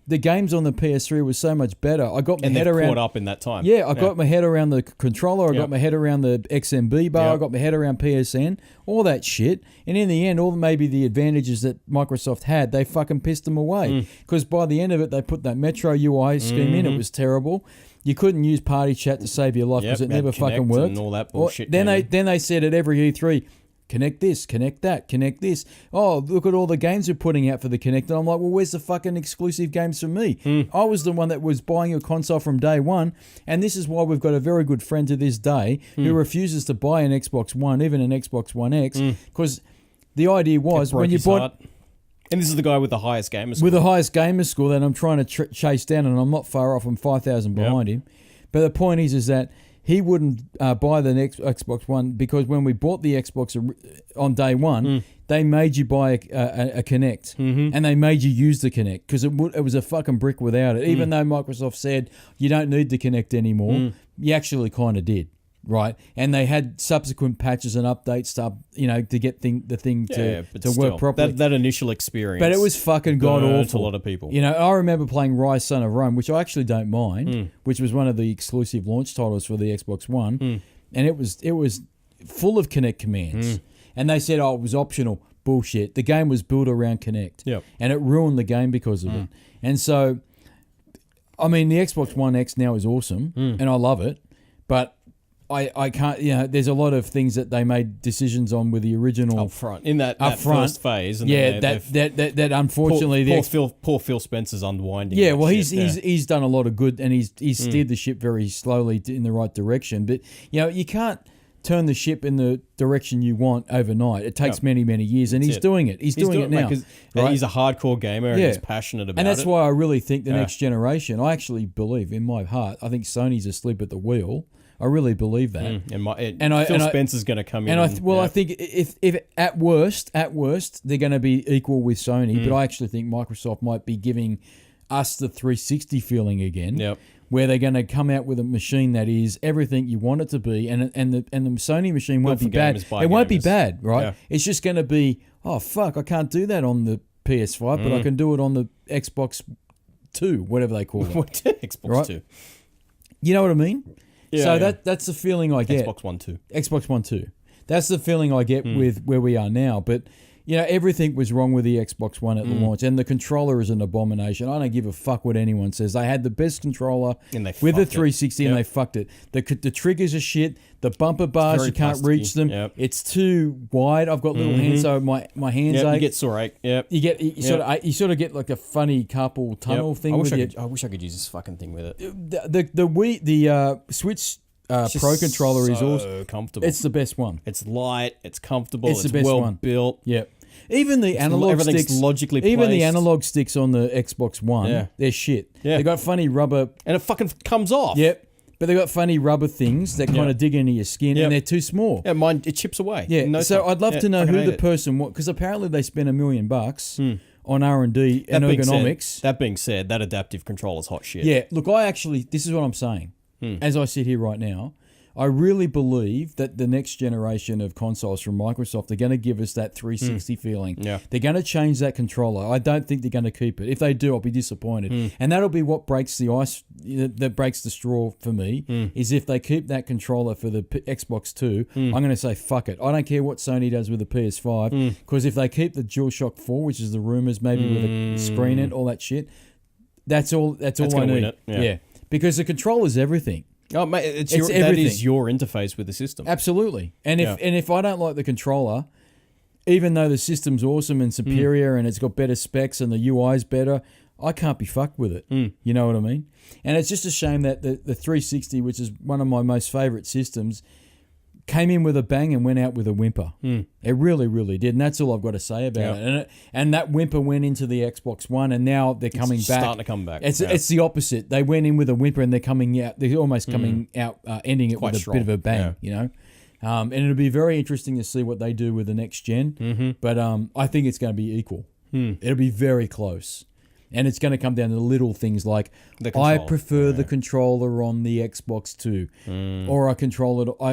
the games on the PS3 was so much better. I got my head around. Caught up in that time. Yeah, I got my head around the controller. I got my head around the XMB bar. I got my head around PSN, all that shit. And in the end, all maybe the advantages that Microsoft had, they fucking pissed them away. Because by the end of it, they put that Metro UI scheme in. It was terrible. You couldn't use party chat to save your life because it never fucking worked. And all that bullshit. Then they said at every E3, connect this, connect that, connect this. Oh, look at all the games we're putting out for the Kinect. And I'm like, well, where's the fucking exclusive games for me? I was the one that was buying a console from day one. And this is why we've got a very good friend to this day who refuses to buy an Xbox One, even an Xbox One X, because the idea was when you bought... And this is the guy with the highest gamer score. With the highest gamer score that I'm trying to chase down, and I'm not far off. I'm 5,000 behind him. But the point is that he wouldn't buy the next Xbox One because when we bought the Xbox on day one, they made you buy a Kinect, and they made you use the Kinect because it was a fucking brick without it. Even though Microsoft said you don't need the Kinect anymore, you actually kind of did. Right, and they had subsequent patches and updates to get the thing to work properly. That initial experience, but it was fucking god awful. A lot of people. I remember playing Rise Son of Rome, which I actually don't mind, which was one of the exclusive launch titles for the Xbox One, and it was full of Kinect commands, and they said, it was optional. Bullshit. The game was built around Kinect, and it ruined the game because of it. And so, I mean, the Xbox One X now is awesome, and I love it, but I can't, there's a lot of things that they made decisions on with the original up front in that first phase. And that unfortunately, poor Phil Spencer's unwinding. Yeah, well, he's done a lot of good, and he's steered the ship very slowly in the right direction. But you can't turn the ship in the direction you want overnight. It takes many years, and he's doing it. He's doing it now. Right? He's a hardcore gamer, and he's passionate about it. And that's why I really think the next generation. I actually believe in my heart. I think Sony's asleep at the wheel. I really believe that. Phil Spencer's going to come in. I think if at worst they're going to be equal with Sony, but I actually think Microsoft might be giving us the 360 feeling again. Yep. Where they're going to come out with a machine that is everything you want it to be, and the Sony machine won't be bad. It won't be bad, right? Yeah. It's just going to be, oh fuck, I can't do that on the PS5, but I can do it on the Xbox 2, whatever they call it. Xbox 2. You know what I mean? Yeah, so that's the feeling I get. Xbox One 2. Xbox One 2. That's the feeling I get with where we are now, but. Everything was wrong with the Xbox One at the launch, and the controller is an abomination. I don't give a fuck what anyone says. They had the best controller with the 360, and they fucked it. The triggers are shit. The bumper bars, you can't reach them. Yep. It's too wide. I've got little hands, so my hands ache. You get sore ache. Yep. You sort of get like a funny carpal tunnel thing. I wish I could use this fucking thing with it. The Switch Pro controller is also comfortable. It's the best one. It's light. It's comfortable. It's the best well one. built. Yep. Even the analog sticks, logically placed. Even the analog sticks on the Xbox One, they're shit. Yeah. They got funny rubber, and it fucking comes off. Yep. But they got funny rubber things that kind of dig into your skin, and they're too small. Yeah, mine it chips away. Yeah. So I'd love to know who the person was, because apparently they spent $1 million on R&D and ergonomics. That being said, that adaptive controller's hot shit. Yeah. Look, this is what I'm saying. As I sit here right now, I really believe that the next generation of consoles from Microsoft are going to give us that 360 feeling. Yeah. They're going to change that controller. I don't think they're going to keep it. If they do, I'll be disappointed. And that'll be what breaks the ice, that breaks the straw for me, is if they keep that controller for the Xbox 2, I'm going to say, fuck it. I don't care what Sony does with the PS5, because if they keep the DualShock 4, which is the rumors, maybe with a screen in, all that shit, that's all I need. Win it. Yeah. Because the controller's everything. Oh, mate, that is your interface with the system. Absolutely. And if I don't like the controller, even though the system's awesome and superior and it's got better specs and the UI's better, I can't be fucked with it. You know what I mean? And it's just a shame that the 360, which is one of my most favourite systems, came in with a bang and went out with a whimper. It really, really did. And that's all I've got to say about it. And that whimper went into the Xbox One, and now they're coming back. Starting to come back. It's the opposite. They went in with a whimper, and they're coming out. They're almost coming out, ending it quite with a bit of a bang. And it'll be very interesting to see what they do with the next gen. But I think it's going to be equal. It'll be very close. And it's going to come down to little things like, I prefer the controller on the Xbox 2, or I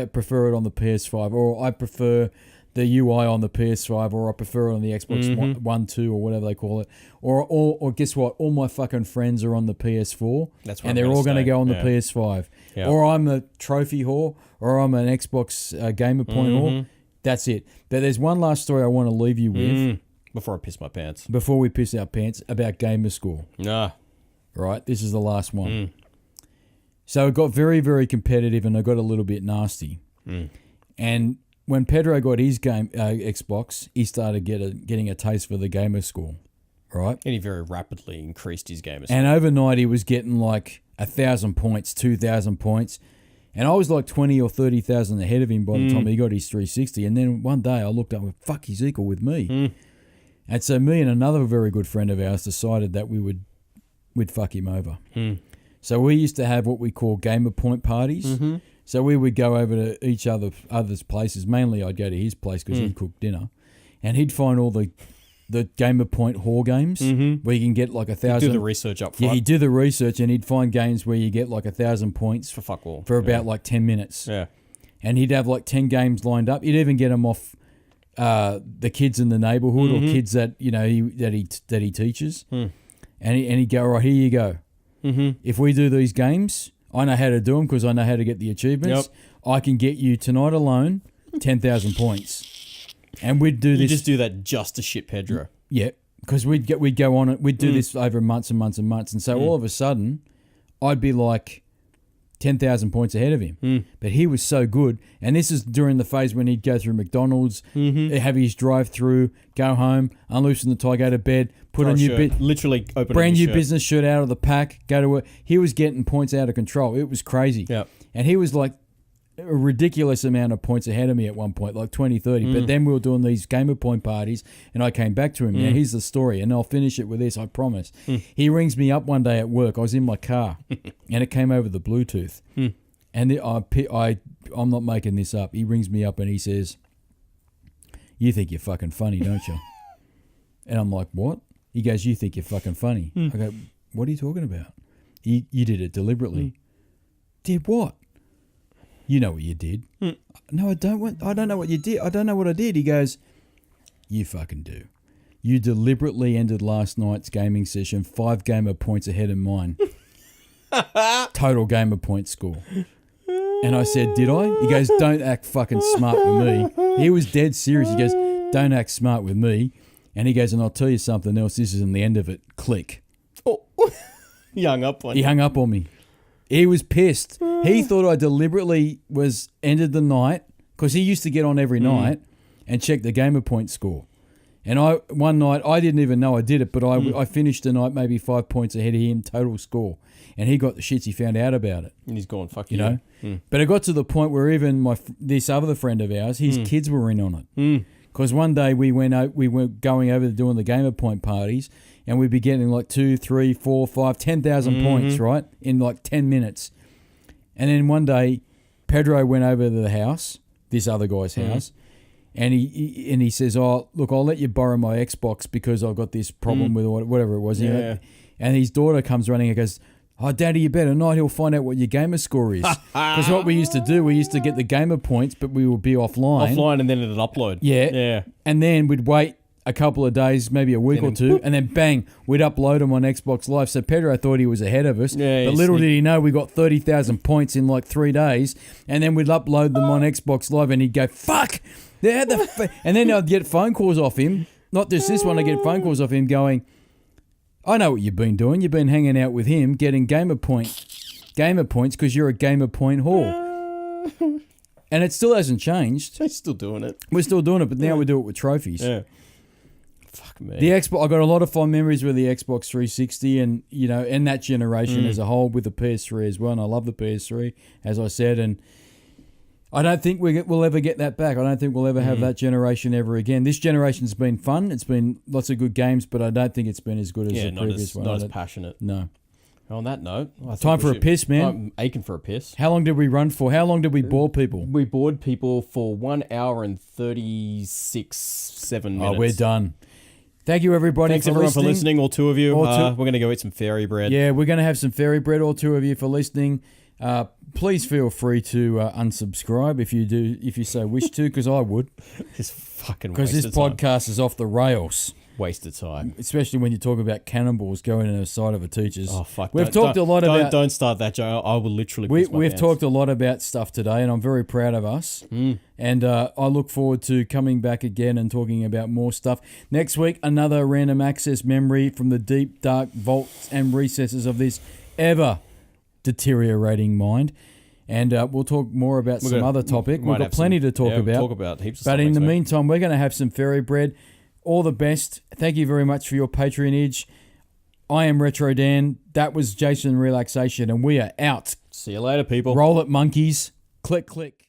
prefer it on the PS5, or I prefer the UI on the PS5, or I prefer it on the Xbox One 2, or whatever they call it. Or guess what? All my fucking friends are on the PS4, and they're all going to go on the PS5. Yeah. Or I'm a trophy whore, or I'm an Xbox gamer point whore. That's it. But there's one last story I want to leave you with. Before I piss my pants. Before we piss our pants, about gamer school. Right? This is the last one. So it got very, very competitive, and it got a little bit nasty. And when Pedro got his Xbox, he started getting a taste for the gamer school. Right? And he very rapidly increased his gamer school. And overnight, he was getting like 1,000 points, 2,000 points. And I was like 20 or 30,000 ahead of him by the time he got his 360. And then one day I looked up and fuck, he's equal with me. And so me and another very good friend of ours decided that we'd fuck him over. So we used to have what we call gamer point parties. So we would go over to each other's places. Mainly I'd go to his place because he'd cook dinner. And he'd find all the gamer point whore games where you can get like 1,000. Do the research up front. Yeah, he'd do the research, and he'd find games where you get like 1,000 points for fuck all for about like 10 minutes. Yeah. And he'd have like 10 games lined up. He'd even get them off the kids in the neighbourhood or kids that he teaches, and he'd go, right, here you go. If we do these games, I know how to do them because I know how to get the achievements. I can get you tonight alone 10,000 points, and we'd do this. You just do that just to shit Pedro. Yeah, because we'd go on it. We'd do this over months and months and months, and so all of a sudden, I'd be like 10,000 points ahead of him. But he was so good. And this is during the phase when he'd go through McDonald's, have his drive-through, go home, unloosen the tie, go to bed, put a new literally open brand new business shirt out of the pack, go to work. He was getting points out of control. It was crazy. Yep. And he was like a ridiculous amount of points ahead of me at one point, like 20, 30. But then we were doing these gamer point parties, and I came back to him. Now, here's the story, and I'll finish it with this, I promise. He rings me up one day at work. I was in my car, and it came over the Bluetooth. And I'm not making this up. He rings me up, and he says, "You think you're fucking funny, don't you?" And I'm like, "What?" He goes, "You think you're fucking funny." I go, "What are you talking about?" You did it deliberately. Did what? You know what you did. No, I don't. I don't know what you did. I don't know what I did. He goes, "You fucking do. You deliberately ended last night's gaming session 5 gamer points ahead of mine. Total gamer point score." And I said, "Did I?" He goes, "Don't act fucking smart with me." He was dead serious. He goes, "Don't act smart with me." And he goes, "And I'll tell you something else. This isn't the end of it." Click. Oh. He hung up on you. He hung up on me. He was pissed. He thought I deliberately ended the night, because he used to get on every night and check the gamer point score. And one night, I didn't even know I did it, but I finished the night maybe 5 points ahead of him, total score. And he got the shits. He found out about it. And he's gone, fuck you know. But it got to the point where even this other friend of ours, his kids were in on it. Because one day we were going over to doing the gamer point parties, and we'd be getting like 2, 3, 4, 5, 10,000 points, right, in like 10 minutes. And then one day, Pedro went over to the house, this other guy's house, and he says, "Oh, look, I'll let you borrow my Xbox because I've got this problem with whatever it was." Yeah. And his daughter comes running and goes, "Oh, Daddy, you better not. He'll find out what your gamer score is." Because what we used to do, we used to get the gamer points, but we would be offline. Offline, and then it'd upload. Yeah. And then we'd wait a couple of days, maybe a week or two, and then bang, we'd upload them on Xbox Live. So Pedro thought he was ahead of us, but little did he know we got 30,000 points in like 3 days, and then we'd upload them on Xbox Live, and he'd go, "Fuck!" And then I'd get phone calls off him. Not just this one, I'd get phone calls off him going, "I know what you've been doing. You've been hanging out with him, getting gamer points because you're a gamer point whore." And it still hasn't changed. They're still doing it. We're still doing it, but now we do it with trophies. Yeah. Fuck me. The Xbox, I got a lot of fond memories with the Xbox 360 and, and that generation as a whole with the PS3 as well. And I love the PS3, as I said. And I don't think we'll ever get that back. I don't think we'll ever have that generation ever again. This generation's been fun. It's been lots of good games, but I don't think it's been as good as the previous one. Not as passionate. No. On that note, time for a piss, man. I'm aching for a piss. How long did we run for? How long did we bore people? We bored people for 1 hour and 7 minutes. Oh, we're done. Thank you, everybody. Thanks, everyone, for listening. All 2 of you. We're going to go eat some fairy bread. Yeah, we're going to have some fairy bread. All 2 of you for listening. Please feel free to unsubscribe if you so wish to, because I would. It's fucking because this podcast is off the rails. Waste of time, especially when you talk about cannonballs going in the side of a teacher's. Oh fuck! We've talked a lot about. Don't start that, Joe. I will literally. We've talked a lot about stuff today, and I'm very proud of us. And I look forward to coming back again and talking about more stuff next week. Another random access memory from the deep, dark vaults and recesses of this ever deteriorating mind. And we'll talk more about some other topic. We've got plenty to talk about. Talk about heaps of but stuff in the week. meantime, we're going to have some fairy bread. All the best. Thank you very much for your patronage. I am Retro Dan. That was Jason Relaxation, and we are out. See you later, people. Roll it, monkeys. Click, click.